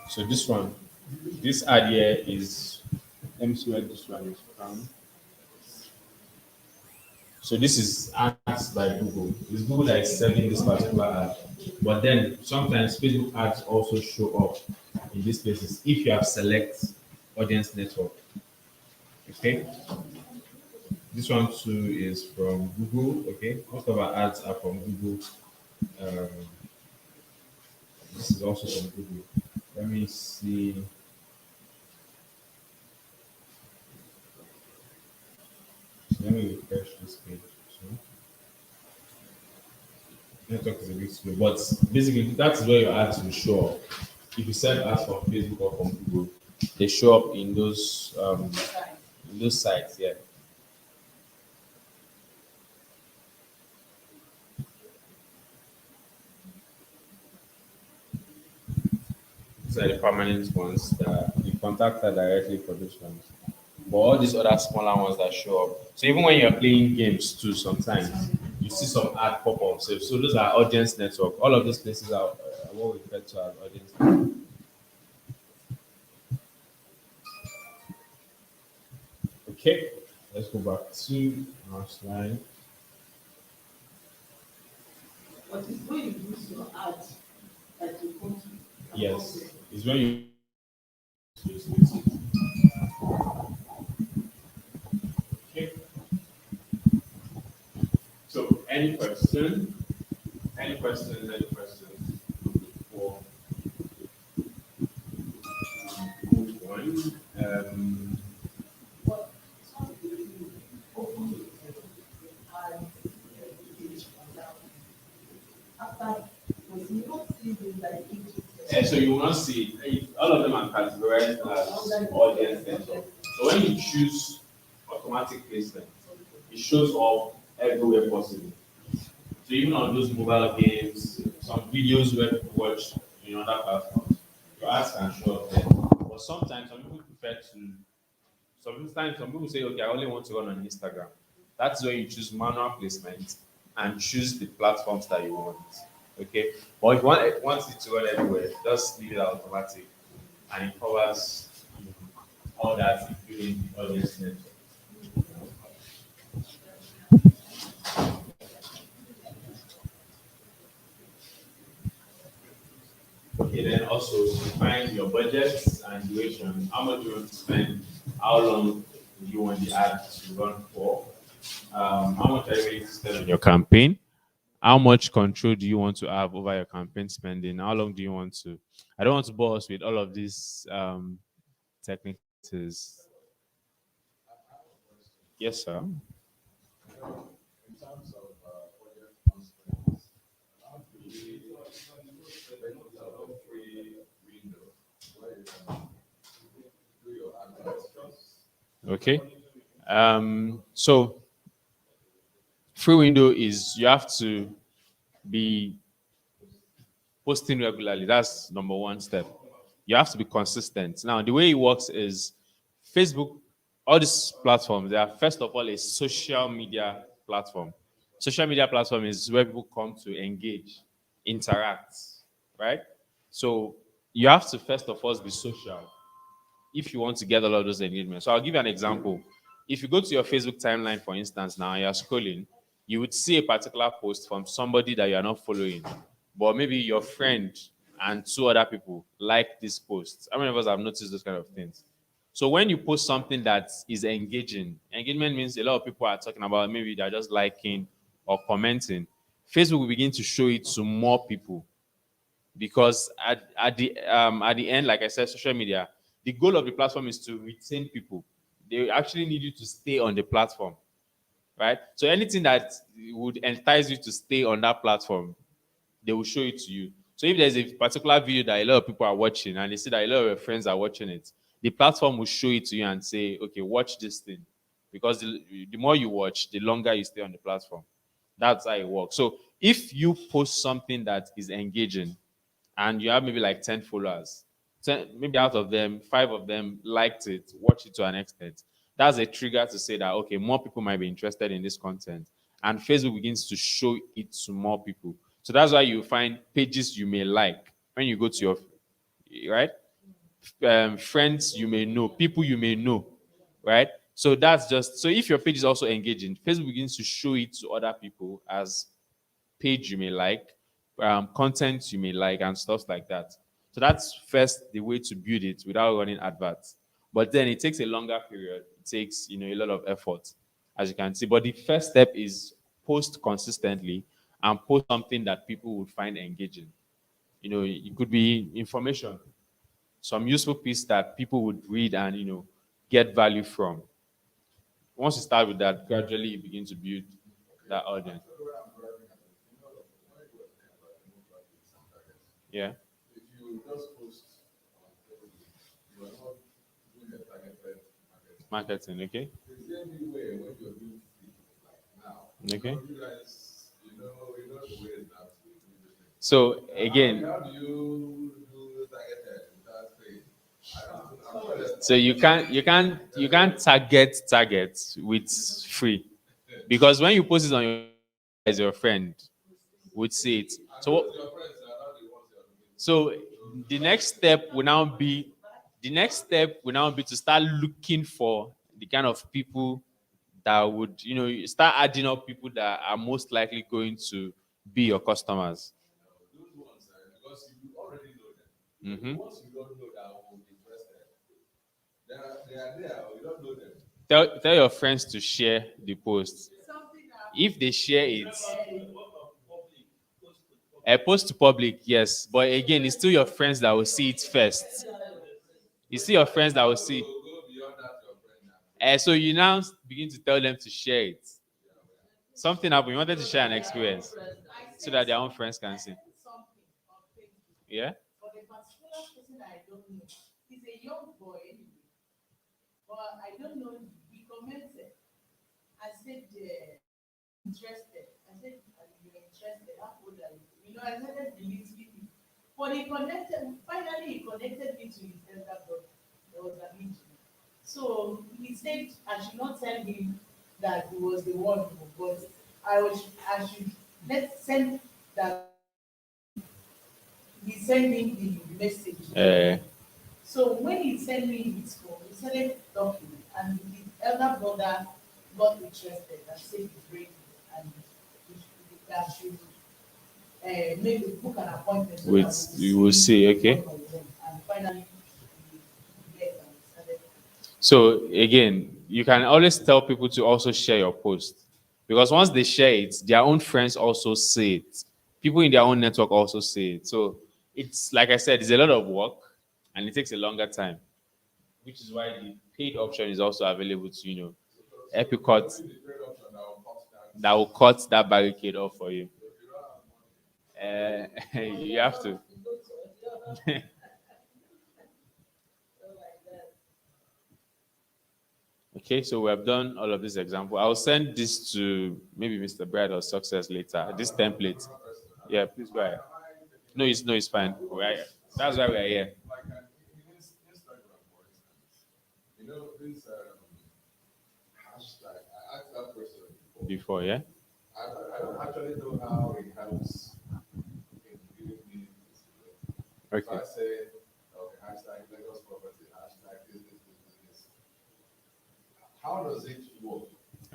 So this one, this ad here is, let me see where this one is from. So this is ads by Google. It's Google that is serving this particular ad. But then sometimes Facebook ads also show up in these places if you have select audience network. Okay. This one too is from Google. Okay. Most of our ads are from Google. Um, this is also from Google. Let me see. Let me refresh this page. So, network is a bit slow, but basically that's where your ads will show up. If you send ads from Facebook or from Google, they show up in those sites. Yeah. These are the permanent ones that you contact her directly for those ones. But all these other smaller ones that show up. So even when you're playing games too, sometimes you see some ad pop up. So those are audience network. All of these places are what we refer to as audience network. Okay, let's go back to our slide. But it's when you use your ad that you come to. Yes, it's when you. Okay. So any question? Any questions? Any questions? For move on. But some people open the ad page on that. After, because you don't see the like And so you will not see all of them are categorized as audience network. So when you choose automatic placement, it shows up everywhere possible. So even on those mobile games, some videos where people watch in other platforms, your ads can show up there. But sometimes some people prefer to. Sometimes some people say, okay, I only want to run on Instagram. That's where you choose manual placement and choose the platforms that you want. Okay, but if you want it to run everywhere, just leave it automatic, and it covers all that, including the audience network. Okay, then also define your budgets and duration. How much you want to spend? How long do you want the ad to run for? How much are you willing to spend on your campaign? How much control do you want to have over your campaign spending? How long do you want to? I don't want to bore us with all of these techniques. Yes, sir. Okay. So free window is you have to be posting regularly. That's number one step. You have to be consistent. Now, the way it works is Facebook, all these platforms, they are first of all a social media platform. Social media platform is where people come to engage, interact, right? So you have to first of all be social if you want to get all of those engagements. So I'll give you an example. If you go to your Facebook timeline, for instance, now you're scrolling, you would see a particular post from somebody that you're not following, but maybe your friend and two other people like this post. How many of us have noticed those kind of things? So when you post something that is engaging, engagement means a lot of people are talking about maybe they're just liking or commenting. Facebook will begin to show it to more people because at the end, like I said, social media, the goal of the platform is to retain people. They actually need you to stay on the platform, right? So anything that would entice you to stay on that platform, they will show it to you. So if there's a particular video that a lot of people are watching and they see that a lot of your friends are watching it, the platform will show it to you and say, okay, watch this thing. Because the more you watch, the longer you stay on the platform. That's how it works. So if you post something that is engaging and you have maybe like 10 followers, 10, maybe out of them, 5 of them liked it, watch it to an extent. That's a trigger to say that, okay, more people might be interested in this content. And Facebook begins to show it to more people. So that's why you find pages you may like when you go to your, right? Friends you may know, people you may know, right? So that's just, so if your page is also engaging, Facebook begins to show it to other people as page you may like, content you may like, and stuff like that. So that's first the way to build it without running adverts. But then it takes a longer period. It takes a lot of effort, as you can see. But the first step is post consistently and post something that people would find engaging. It could be information, some useful piece that people would read and get value from. Once you start with that, gradually you begin to build that audience. Yeah. If you just post on Facebook, you are not doing a targeted marketing. Marketing, okay? Is there any way when you're doing it like now? Okay. You guys, you know the way that we do this thing. So again, How do you do targeted without saying? I'm sure there's so you can't target with free, because when you post it on your as your friend would see it. So your friends are not the ones you're looking so the next step will now be to start looking for the kind of people that would start adding up people that are most likely going to be your customers. those ones, because you already know them. Mhm. The ones you don't know that will be interested, they are there, you don't know them. Tell your friends to share the post. If they share it, a post to public, yes, but again, it's still your friends that will see it first. It's still your friends that will see. Go beyond that, your friend now. So you now begin to tell them to share it. Something happened. You wanted to share an experience so that their own friends can see. Something on Facebook Yeah. for a particular person that I don't know. He's a young boy anyway, but I don't know. He commented. I said, interested. I said, are you interested? How old are you? I started deleting him. But finally, he connected me to his elder brother. There was a meeting. So he said I should not tell him that he was the one, but I should send that he sent him the message. So when he sent me his phone, we started talking, and his elder brother got interested and said he's ready and that should maybe book an appointment. So With you will see, okay. And finally, yes, and started. So again, you can always tell people to also share your post, because once they share it, their own friends also see it. People in their own network also see it. So it's like I said, it's a lot of work and it takes a longer time, which is why the paid option is also available to help you cut The third option that will cost that. that will cut that barricade off for you. You have to. Okay, so we have done all of this example. I'll send this to maybe Mr. Brad or Success later. This template. Yeah, please go ahead. No, it's fine. That's why we're here. Like in Instagram, for instance, this hashtag. I asked that question before. Before, yeah. I don't actually know how it helps in giving me this. So Okay. I say, okay, hashtag Lagos property, hashtag this. How does it work?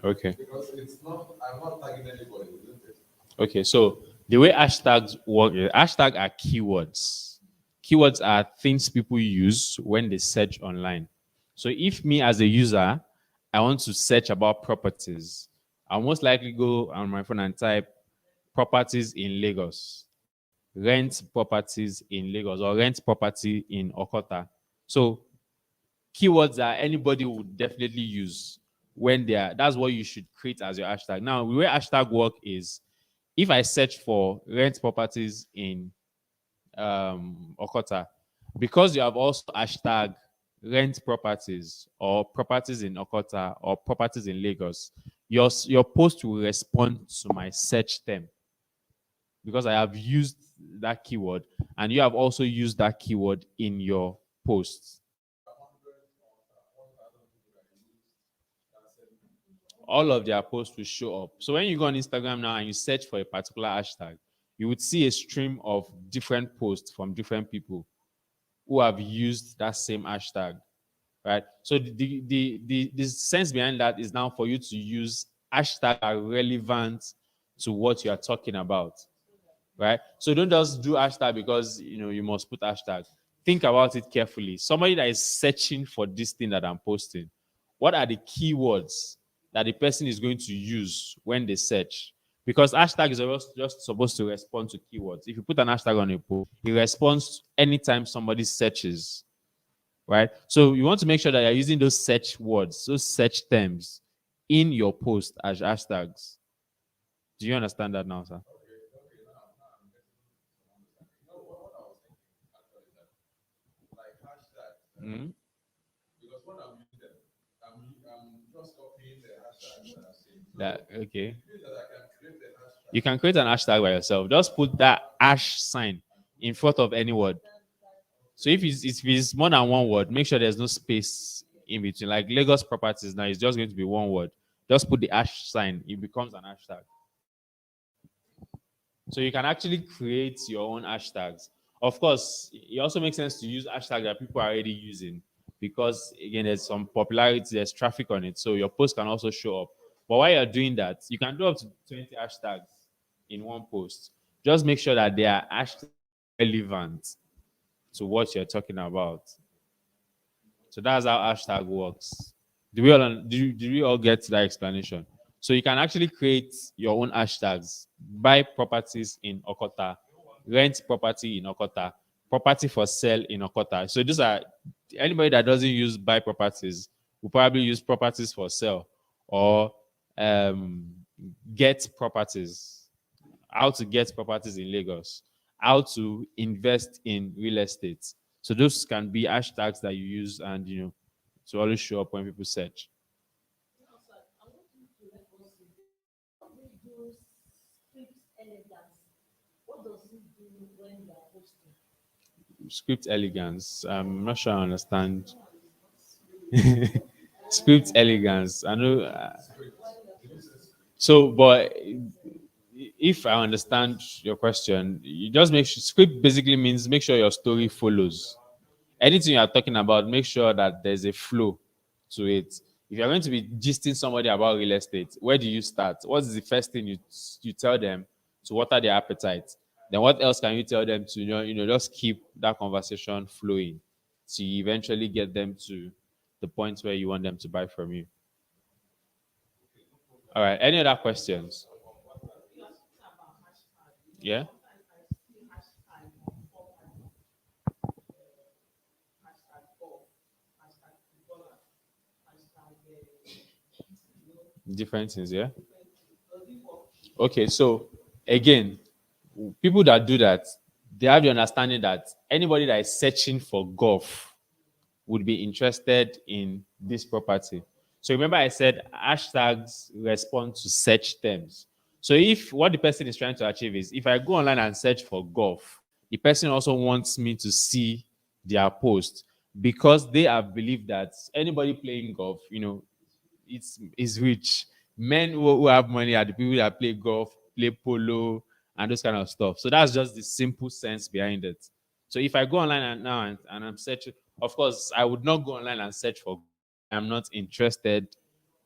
Okay. Because I'm not tagging anybody, isn't it? Okay. So the way hashtags work is hashtag are keywords. Keywords are things people use when they search online. So if me as a user, I want to search about properties, I'll most likely go on my phone and type properties in Lagos, rent properties in Lagos, or rent property in Okota. So keywords that anybody would definitely use when they are, that's what you should create as your hashtag. Now, the way hashtag work is if I search for rent properties in Okota, because you have also hashtag rent properties or properties in Okota or properties in Lagos, your post will respond to my search term because I have used that keyword and you have also used that keyword in your posts. All of their posts will show up. So when you go on Instagram now and you search for a particular hashtag, you would see a stream of different posts from different people who have used that same hashtag, right? So the sense behind that is now for you to use hashtags that are relevant to what you are talking about, right? So don't just do hashtag because you must put hashtag. Think about it carefully. Somebody that is searching for this thing that I'm posting, what are the keywords that the person is going to use when they search? Because hashtag is just supposed to respond to keywords. If you put an hashtag on a post, it responds anytime somebody searches, right? So you want to make sure that you're using those search words, those search terms in your post as hashtags. Do you understand that now, sir? Like hashtag. Mhm. Because when I'm using them, I'm just copying the hashtags that I'm saying. That okay. It means that I can create the hashtag. You can create an hashtag by yourself. Just put that hash sign in front of any word. So if it's more than one word, make sure there's no space in between. Like Lagos properties now, it's just going to be one word. Just put the hash sign. It becomes an hashtag. So you can actually create your own hashtags. Of course, it also makes sense to use hashtags that people are already using because again, there's some popularity, there's traffic on it. So your post can also show up. But while you're doing that, you can do up to 20 hashtags in one post. Just make sure that they are hashtags relevant to what you're talking about. So that's how hashtag works. Do we all get to that explanation? So you can actually create your own hashtags. Buy properties in Okota, rent property in Okota, property for sale in Okota. So these are anybody that doesn't use buy properties will probably use properties for sale or um, get properties. How to get properties in Lagos, how to invest in real estate. So those can be hashtags that you use and to always show up when people search. Also, I want you to help us with how do you do script elegance? What does it do when you are posting? Script elegance. I'm not sure I understand. Script elegance. I know. So, but if I understand your question, you just make sure script basically means make sure your story follows. Anything you are talking about, make sure that there's a flow to it. If you're going to be gisting somebody about real estate, where do you start? What is the first thing you tell them to water their appetite? Then what else can you tell them to just keep that conversation flowing to eventually get them to the point where you want them to buy from you? All right. Any other questions? You are talking about hashtag. Yeah. Sometimes I see hashtag for hashtag for hashtag dollar, hashtag Different things. Yeah. does it work? Okay. So again, people that do that, they have the understanding that anybody that is searching for golf would be interested in this property. So remember I said hashtags respond to search terms. So if what the person is trying to achieve is if I go online and search for golf, the person also wants me to see their post because they have believed that anybody playing golf, it's is rich. Men who have money are the people that play golf, play polo, and those kind of stuff. So that's just the simple sense behind it. So if I go online and I'm searching, of course, I would not go online and search for. I'm not interested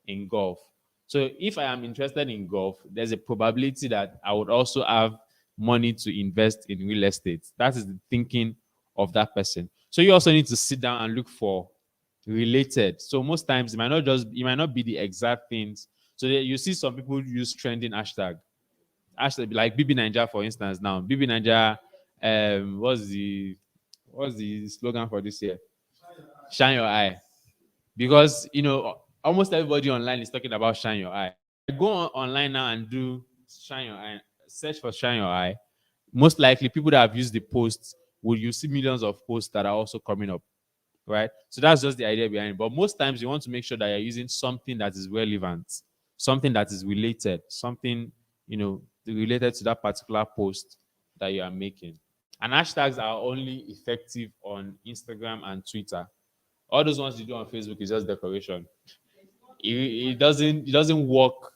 in golf. So if I am interested in golf, there's a probability that I would also have money to invest in real estate. That is the thinking of that person. So you also need to sit down and look for related. So most times it might not be the exact things. So you see some people use trending hashtag like BB Nigeria, for instance. Now BB Nigeria, what's the slogan for this year? Shine your eye, because almost everybody online is talking about shine your eye. I go online now and do shine your eye, search for shine your eye. most likely people that have used the posts will you see millions of posts that are also coming up, right? So that's just the idea behind it. But most times you want to make sure that you're using something that is relevant, something that is related, something related to that particular post that you are making. And hashtags are only effective on Instagram and Twitter. All those ones you do on Facebook is just decoration. It doesn't work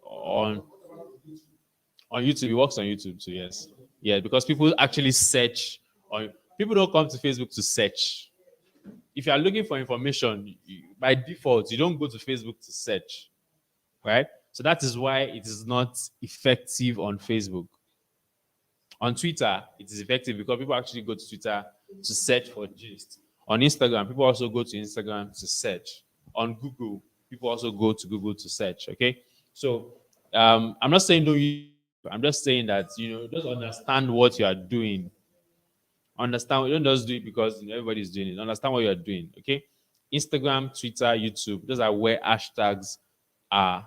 on YouTube. It works on YouTube too, yes. Yeah, because people actually search on people don't come to Facebook to search. If you are looking for information, by default, you don't go to Facebook to search, right? So that is why it is not effective on Facebook. On Twitter, it is effective because people actually go to Twitter to search for gist. On Instagram, people also go to Instagram to search. On Google, people also go to Google to search. Okay, so I'm not saying don't use. I'm just saying that just understand what you are doing. Understand. Don't just do it because everybody's doing it. Understand what you are doing. Okay, Instagram, Twitter, YouTube. Those are where hashtags are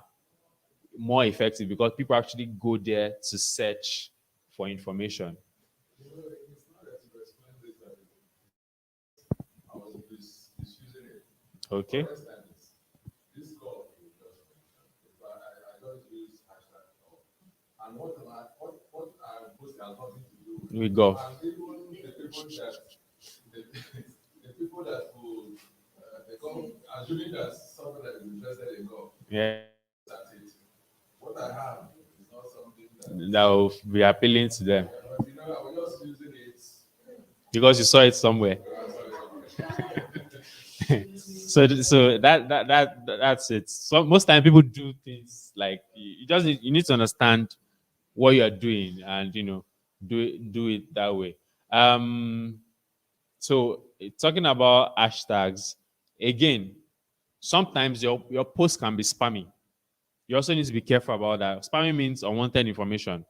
more effective because people actually go there to search for information. It's not that you explain this that I was misusing it. Okay. For instance, this call you just mentioned, if I don't use hashtag call. And what I'm posting has nothing to do with We it. go. And even the, the people that will they come assuming that someone that is interested in golf Yeah. at it. What I have is not something That will be appealing to them but I was just using it. because you saw it somewhere. So that's it. So most time people do things like you need to understand what you are doing and do it that way. So talking about hashtags again, sometimes your post can be spammy. You also need to be careful about that. Spamming means unwanted information,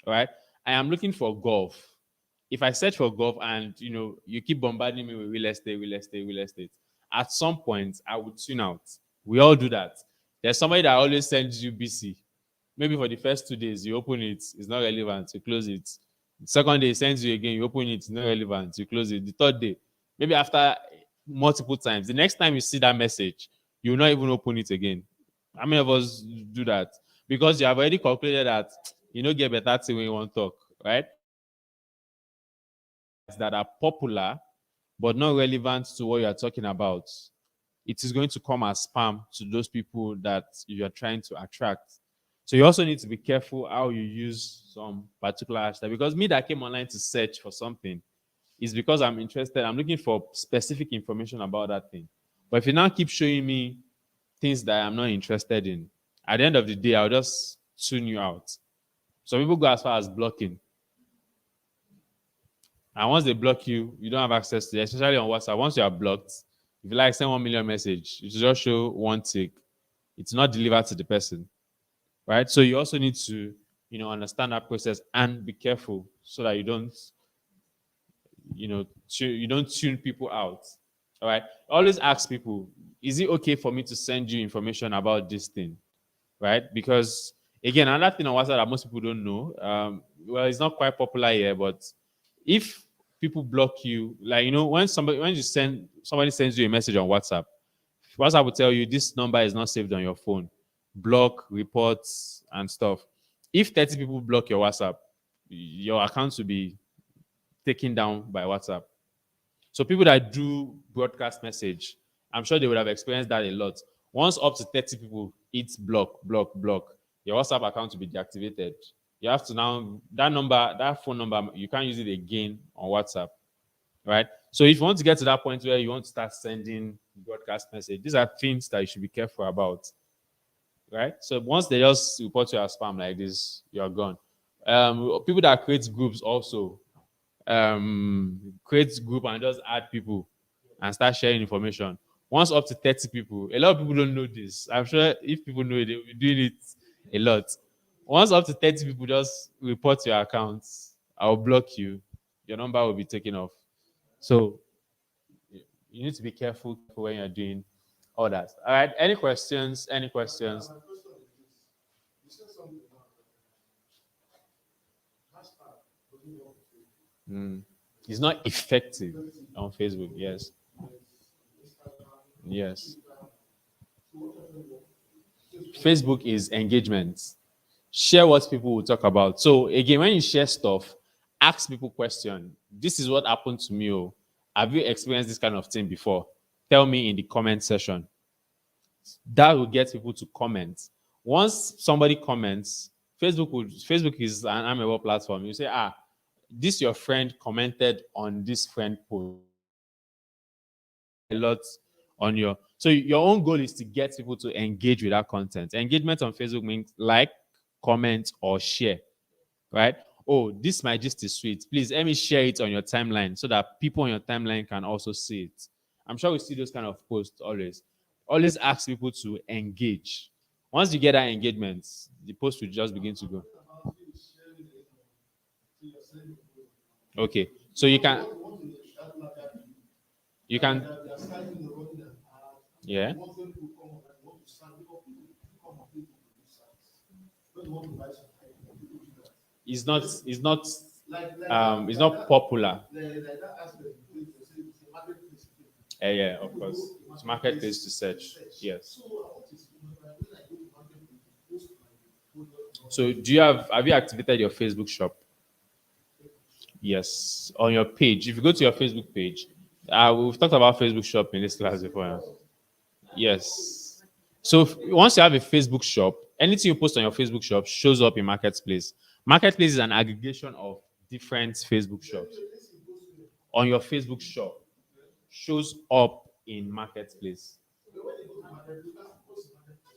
right? I am looking for golf. If I search for golf and you keep bombarding me with real estate, real estate, real estate, at some point I would tune out. We all do that. There's somebody that always sends you BC. Maybe for the first 2 days, you open it, it's not relevant, you close it. The second day, it sends you again, you open it, it's not relevant, you close it. The third day, maybe after multiple times, the next time you see that message, you will not even open it again. How many of us do that? Because you have already calculated that you don't get better thing when you want to talk, right? That are popular but not relevant to what you are talking about, it is going to come as spam to those people that you are trying to attract. So you also need to be careful how you use some particular hashtag. Because me that came online to search for something is because I'm interested. I'm looking for specific information about that thing. But if you now keep showing me things that I'm not interested in, at the end of the day, I'll just tune you out. So people go as far as blocking. And once they block you, you don't have access to it, especially on WhatsApp. Once you are blocked, if you like send 1 million message, it will just show one tick. It's not delivered to the person, right? So you also need to, understand that process and be careful so that you don't tune people out. All right. Always ask people, is it okay for me to send you information about this thing? Right? Because again, another thing on WhatsApp that most people don't know, well, it's not quite popular here, but if people block you, like when somebody sends you a message on WhatsApp, WhatsApp will tell you this number is not saved on your phone, block, reports, and stuff. If 30 people block your WhatsApp, your account will be taken down by WhatsApp. So people that do broadcast message, I'm sure they would have experienced that a lot. Once up to 30 people, it's block, block, block. Your WhatsApp account will be deactivated. You have to now that phone number, you can't use it again on WhatsApp, right? So if you want to get to that point where you want to start sending broadcast message, these are things that you should be careful about, right? So once they just report you as spam like this, you're gone. People that create groups also create group and just add people and start sharing information. Once up to 30 people, a lot of people don't know this. I'm sure if people know it, they will be doing it a lot. Once up to 30 people just report your accounts, I'll block you. Your number will be taken off. So you need to be careful when you're doing all that. All right. Any questions? Any questions? My question is this. You said something about hashtag, but It's not effective on Facebook. Yes. Yes. Facebook is engagement. Share what people will talk about. So again, when you share stuff, ask people question. This is what happened to me. Oh. Have you experienced this kind of thing before? Tell me in the comment section. That will get people to comment. Once somebody comments, Facebook is an amiable platform. You say, this your friend commented on this friend post a lot on your, so your own goal is to get people to engage with that content. Engagement on Facebook means like, comment, or share, right? Oh, this my gist is sweet. Please let me share it on your timeline so that people on your timeline can also see it. I'm sure we see those kind of posts always. Always ask people to engage. Once you get that engagement, the post will just begin to go. Okay, so you can, yeah. It's not popular. Yeah, of course. It's marketplace to search. Yes. So have you activated your Facebook shop? Yes. On your page. If you go to your Facebook page, we've talked about Facebook shop in this class before. Yes. So once you have a Facebook shop, anything you post on your Facebook shop shows up in Marketplace. Marketplace is an aggregation of different Facebook shops. On your Facebook shop shows up in Marketplace.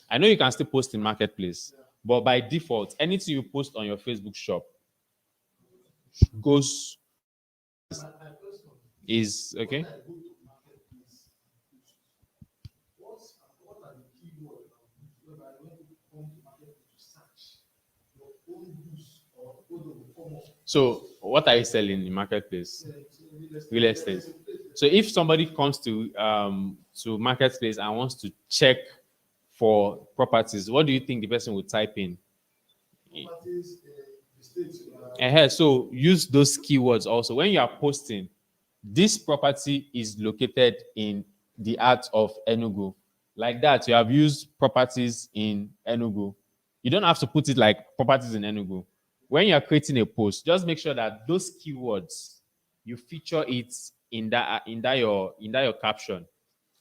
I know you can still post in Marketplace, but by default, anything you post on your Facebook shop goes is okay. So, what are you selling in Marketplace? Real estate. So, if somebody comes to Marketplace and wants to check for properties, what do you think the person would type in? So use those keywords also when you are posting. This property is located in the heart of Enugu. Like that, you have used properties in Enugu. You don't have to put it like properties in Enugu. When you are creating a post, just make sure that those keywords you feature it in that your caption.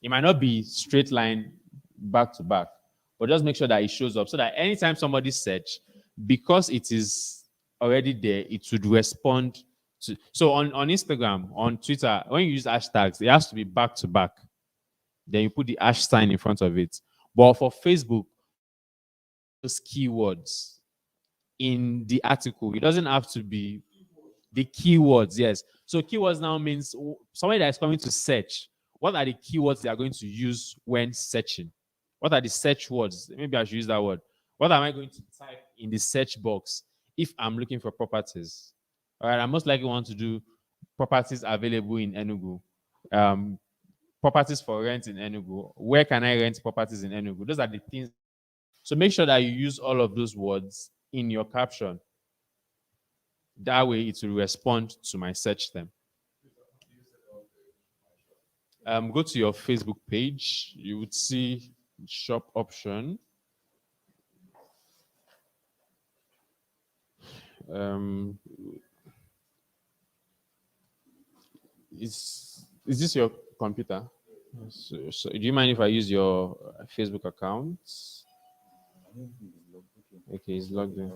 It might not be straight line back to back, but just make sure that it shows up so that anytime somebody search, because it is already there, it should respond to. So on Instagram, on Twitter, when you use hashtags, it has to be back to back. Then you put the hash sign in front of it. But for Facebook, those keywords in the article, it doesn't have to be the keywords. Yes. So keywords now means somebody that is coming to search. What are the keywords they are going to use when searching? What are the search words? Maybe I should use that word. What am I going to type in the search box if I'm looking for properties? All right, I most likely want to do properties available in Enugu. Properties for rent in Enugu. Where can I rent properties in Enugu? Those are the things. So make sure that you use all of those words in your caption. That way it will respond to my search term. Go to your Facebook page. You would see shop option. Um, is this your computer? So do you mind if I use your Facebook account? Okay, it's logged in.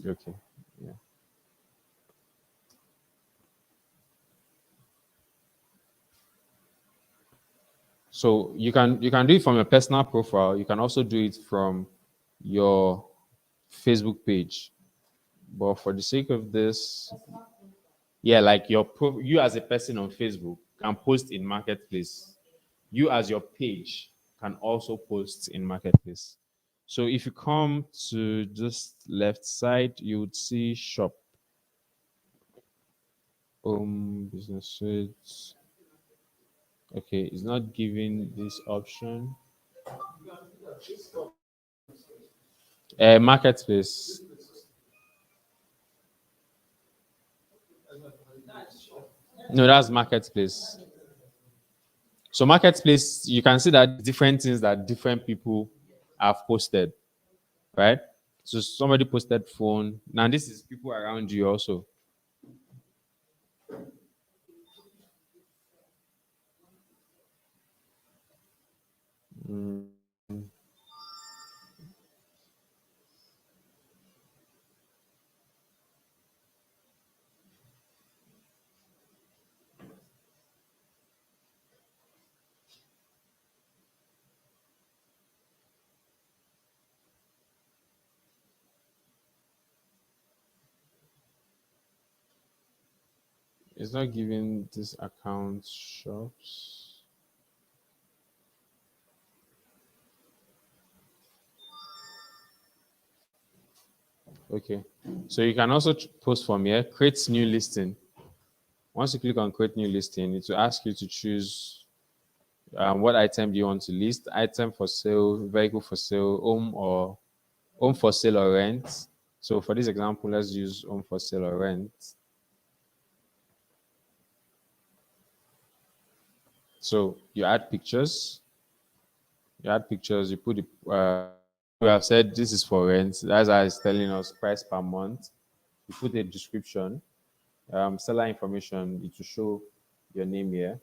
Okay, yeah. So you can do it from your personal profile. You can also do it from your Facebook page. But for the sake of this, yeah, like you as a person on Facebook can post in Marketplace. You as your page can also post in Marketplace. So if you come to just left side, you would see shop. Business suites. Okay, it's not giving this option. Marketplace. No, that's marketplace. So marketplace, you can see that different things that different people have posted, right? So somebody posted phone. Now this is people around you also. Mm. It's not giving this account shops. Okay. So you can also post from here, create new listing. Once you click on create new listing, it will ask you to choose what item do you want to list, item for sale, vehicle for sale, home for sale or rent. So for this example, let's use home for sale or rent. So you add pictures, you put the, we have said this is for rent. That's how it's telling us price per month. You put a description, seller information, it will show your name here.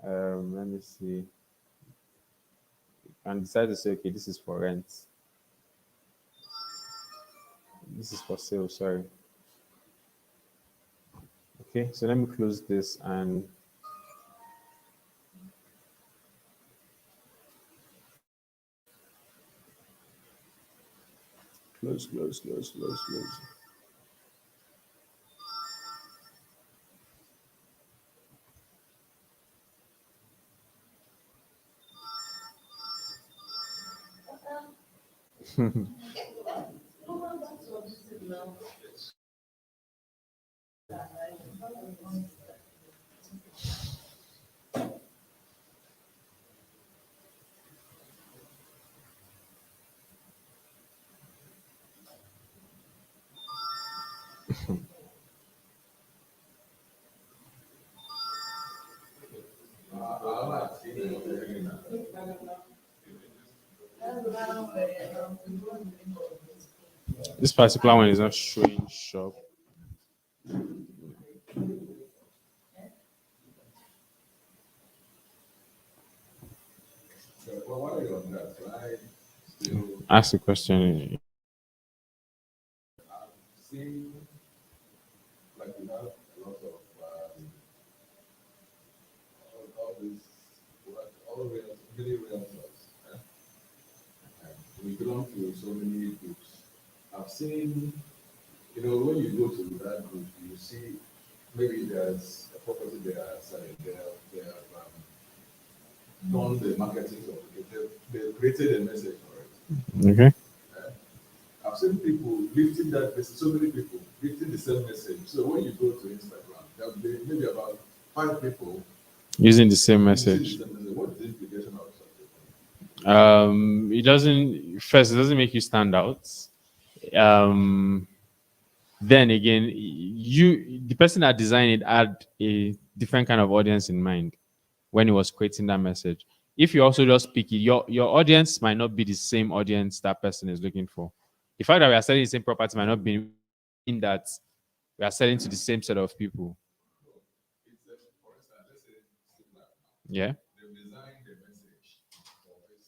Let me see. And decide to say, okay, this is for rent. This is for sale, sorry. Okay, so let me close this and close. This particular one is not showing shop. Well, while you're on that, I still Ask the question. see like we have a lot of all these all real really realtors. Eh? And we belong to so many groups. I've seen, when you go to that group, you see maybe there's a property they are selling. They have done the marketing of it. They've created a message for it. Okay. I've seen people lifting that message, so many people lifting the same message. So when you go to Instagram, there'll be maybe about 5 people Using the same using message. the same message. What is the implication of such It doesn't make you stand out. Um, then again, the person that designed it had a different kind of audience in mind when he was creating that message. If you also just pick it, your audience might not be the same audience that person is looking for. The fact that we are selling the same property might not be in that we are selling to the same set of people. for instance, let's say similar. Yeah. They've designed the message for this.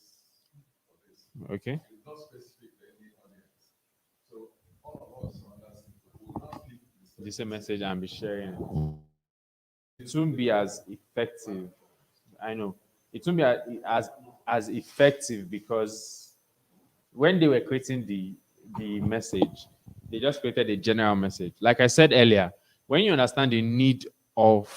Okay. It's not specific to any audience. So all of us will not click The same message and be sharing it. It won't be as effective. I know it won't be as effective because when they were creating the message, they just created a general message. Like I said earlier, when you understand the need of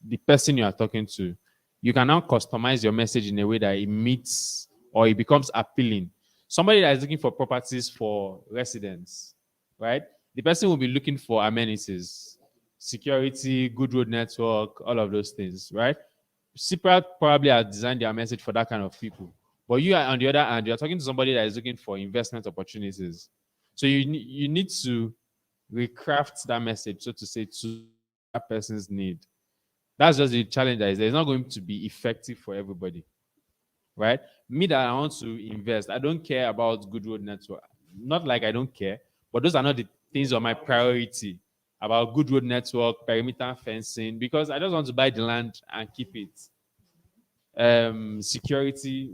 the person you are talking to, you can now customize your message in a way that it meets or it becomes appealing. Somebody that is looking for properties for residents, right? The person will be looking for amenities, security, good road network, all of those things, right? Cipra probably has designed their message for that kind of people. But you are on the other hand, you're talking to somebody that is looking for investment opportunities. So you need to recraft that message, so to say, to that person's need. That's just the challenge that is there. It's not going to be effective for everybody, right? Me that I want to invest, I don't care about good road network. Not like I don't care, but those are not the things on my priority about good road network, perimeter fencing, because I just want to buy the land and keep it. Security,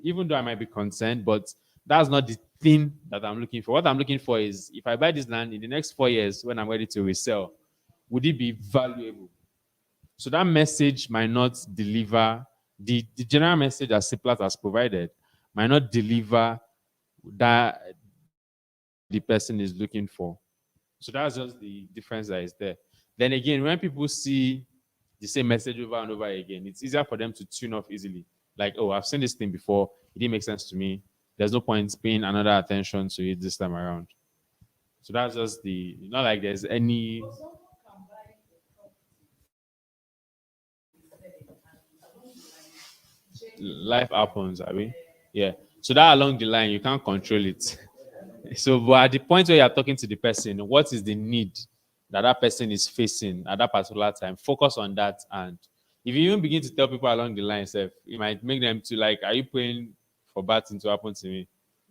even though I might be concerned, but that's not the thing that I'm looking for. What I'm looking for is, if I buy this land in the next 4 years when I'm ready to resell, would it be valuable? So that message might not deliver the general message as Seplat has provided, might not deliver that the person is looking for. So that's just the difference that is there. Then again, when people see the same message over and over again, it's easier for them to tune off easily. Like, oh, I've seen this thing before. It didn't make sense to me. There's no point paying another attention to it this time around. So that's just not like there's any But someone can buy a property, sell it, and along the line, change life happens, I mean. Yeah. So that along the line, you can't control it. So, but at the point where you're talking to the person, what is the need that that person is facing at that particular time? Focus on that. And if you even begin to tell people along the line, it might make them to like, are you praying for bad thing to happen to me?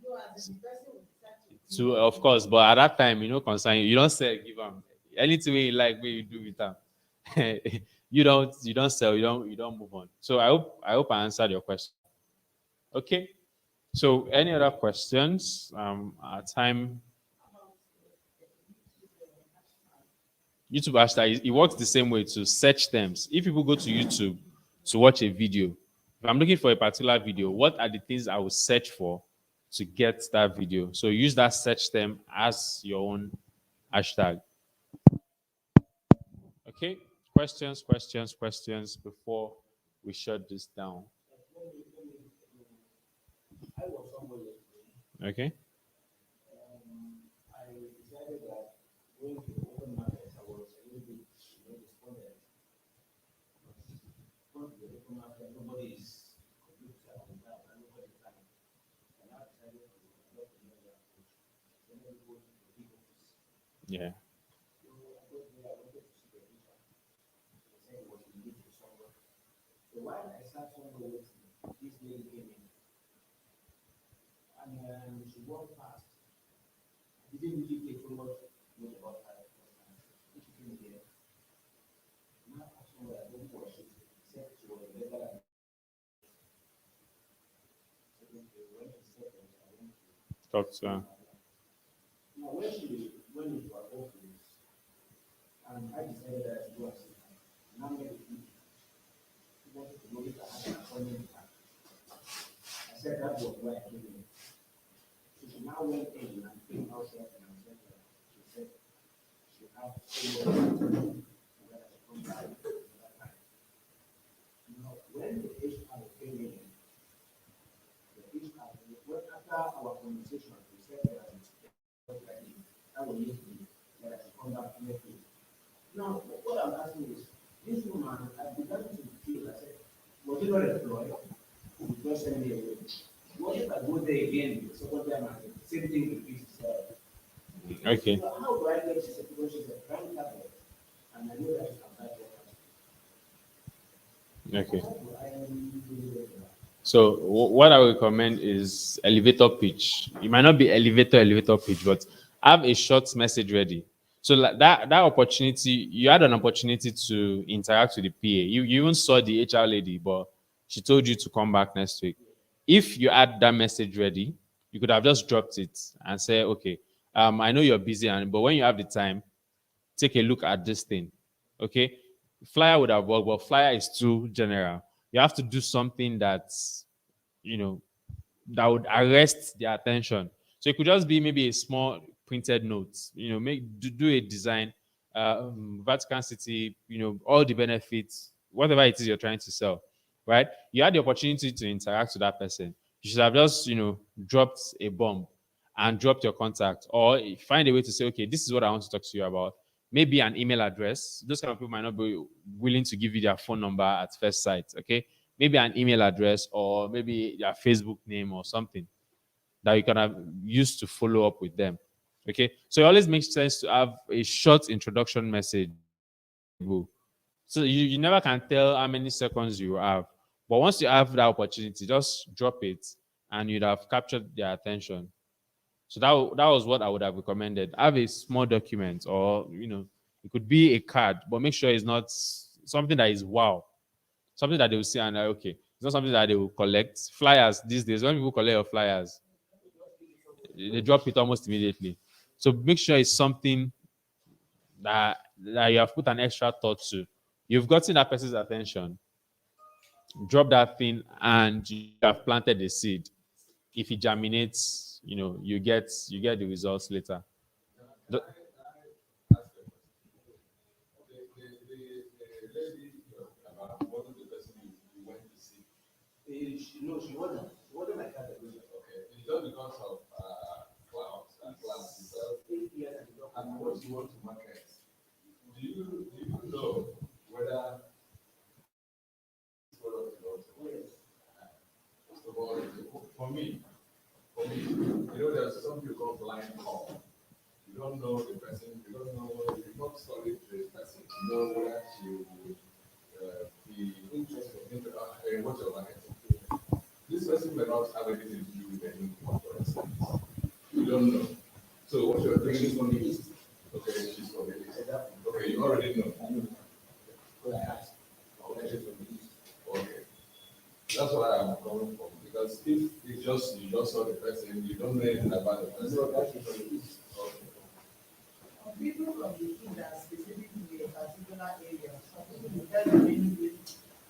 no, as the person will decide to So, of course, but at that time, concern you. You don't sell, give them anything you like, where you do with them. You don't sell, you don't move on. So I hope I answered your question. Okay. So any other questions? Our time. YouTube hashtag, it works the same way to search terms. If people go to YouTube to watch a video, if I'm looking for a particular video, what are the things I will search for to get that video? So use that search term as your own hashtag. Okay. Questions before we shut this down. I was somewhere yesterday. Okay. I decided that going to the open market, I was a little bit despondent. Going to the open market, nobody is completely up and down, and nobody is coming. And I decided to adopt another approach. Then I go to the big office. Yeah. So I got there, I wanted to see the teacher. They said it was in need to somewhere. So while I sat somewhere waiting, this lady came in. And she walked past. I didn't really take too much note about her. She came here. Now, actually, I don't know what she said. She was a regular. So when she said that, I went to. Talk to her. Now, when she went into her office, and I decided that I should go and see her. Now, made it easy. She wanted to know if I had an appointment with her. I said that was why I came in. So she now went in and came outside and said that she said she had so much to do that I come back at that time. Now, when the HR came in, the HR, well, after our conversation, we said that I will need to that I should come back next week. Now, what I'm asking is, this woman, I began to feel, I said, was it not employed? You just send me away. What if I go there again the second time and the same thing repeats itself? Okay. So how do I get this because she's a prime target and I know that she can buy your Okay. How do I do that? So what I would recommend is elevator pitch. It might not be elevator pitch, but have a short message ready. So like that opportunity, you had an opportunity to interact with the PA. You even saw the HR lady, but she told you to come back next week. If you had that message ready, you could have just dropped it and say, okay, I know you're busy, but when you have the time, take a look at this thing. Okay. Flyer would have worked, but flyer is too general. You have to do something that's, that would arrest their attention. So it could just be maybe a small printed note, do a design, Vatican City, all the benefits, whatever it is you're trying to sell, right? You had the opportunity to interact with that person. You should have just, dropped a bomb and dropped your contact, or find a way to say, okay, this is what I want to talk to you about. Maybe an email address. Those kind of people might not be willing to give you their phone number at first sight, okay? Maybe an email address or maybe their Facebook name or something that you can have used to follow up with them. Okay, so it always makes sense to have a short introduction message. So you never can tell how many seconds you have. But once you have that opportunity, just drop it and you'd have captured their attention. So that was what I would have recommended. Have a small document, or it could be a card, but make sure it's not something that is wow. Something that they will see and okay. It's not something that they will collect. Flyers these days, when people collect your flyers, they drop it almost immediately. So make sure it's something that you have put an extra thought to. You've gotten that person's attention. Drop that thing, and you have planted the seed. If it germinates, you get the results later. The- The lady about one of the person you went to see. No, she wasn't. She wasn't my category. Okay, it's just because of clouds and class itself. 8 years ago. And what you want to market. Do you know whether product you want to market? First of all, for me, there's something called blind call. You don't know the person, you don't know, you've not studied the person, you know whether she would be interested in what you're marketing. This person may not have anything to do with any for instance. You don't know. So what you're doing is on the list. Okay, she's on the list. Okay, you already know. I know. Because I asked. Okay. Okay. That's why I'm coming from. Because if it's just you just saw the person, you don't know anything about the person. No, that's on the list. Okay. People from the field that specifically in a particular area, some people will tell you anyway,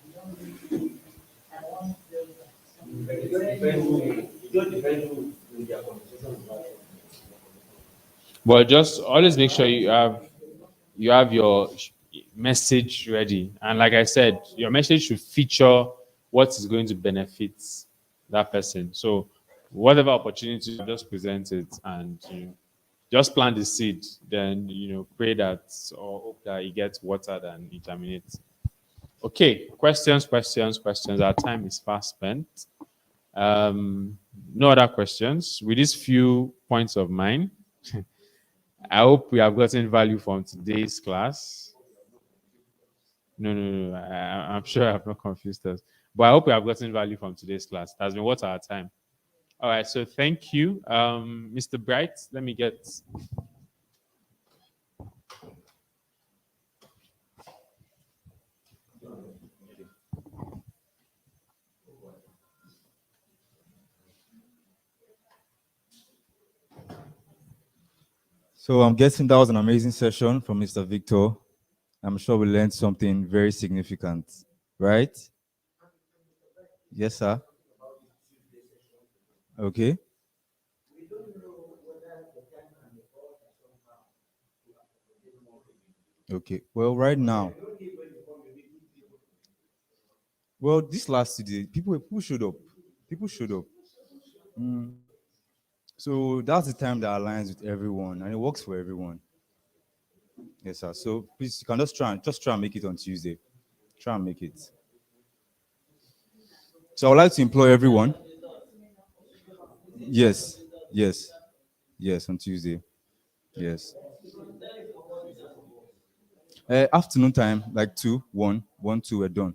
you don't really, I want to tell that. Some But people it will just tell depends you, who, it just depends who in their conversation about. but just always make sure you have your message ready. And like I said, your message should feature what is going to benefit that person. So whatever opportunity, just present it, and just plant the seed. Then pray that, or hope that it gets watered and it germinates. Okay, questions, questions, questions. Our time is fast spent. No other questions. With these few points of mine, I hope we have gotten value from today's class. No, no, no. I'm sure I have not confused us. But I hope we have gotten value from today's class. That's been what our time. All right. So thank you, Mr. Bright. Let me get. So I'm guessing that was an amazing session from Mr. Victor. I'm sure we learned something very significant, right? Yes, sir. Okay. Okay. Well, right now, well, this last 2 days, people showed up. People showed up. Mm. So that's the time that aligns with everyone, and it works for everyone. Yes, sir. So please, you can just try and make it on Tuesday. Try and make it. So I would like to implore everyone. Yes, yes, yes, on Tuesday. Yes. Afternoon time, like 2, 1, 1, 2, we're done.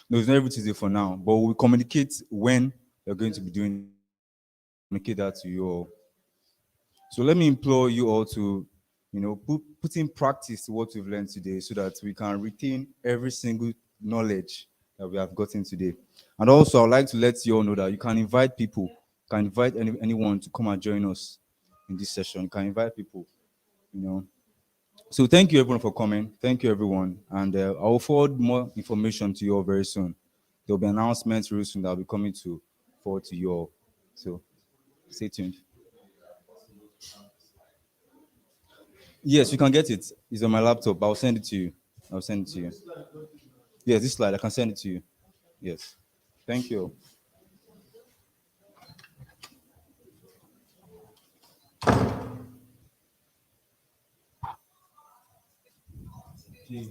No, it's not every Tuesday for now, but we'll communicate when you're going to be doing it. Communicate that to you all. So let me implore you all to, put in practice what we've learned today so that we can retain every single knowledge that we have gotten today. And also, I'd like to let you all know that you can invite people, you can invite anyone to come and join us in this session. You can invite people, you know. So thank you everyone for coming. Thank you everyone. And I will forward more information to you all very soon. There'll be announcements very soon that will be coming to forward to you all. So stay tuned. Yes, you can get it. It's on my laptop. I'll send it to you. I'll send it to you. Yes, this slide, I can send it to you. Yes. Thank you. Please,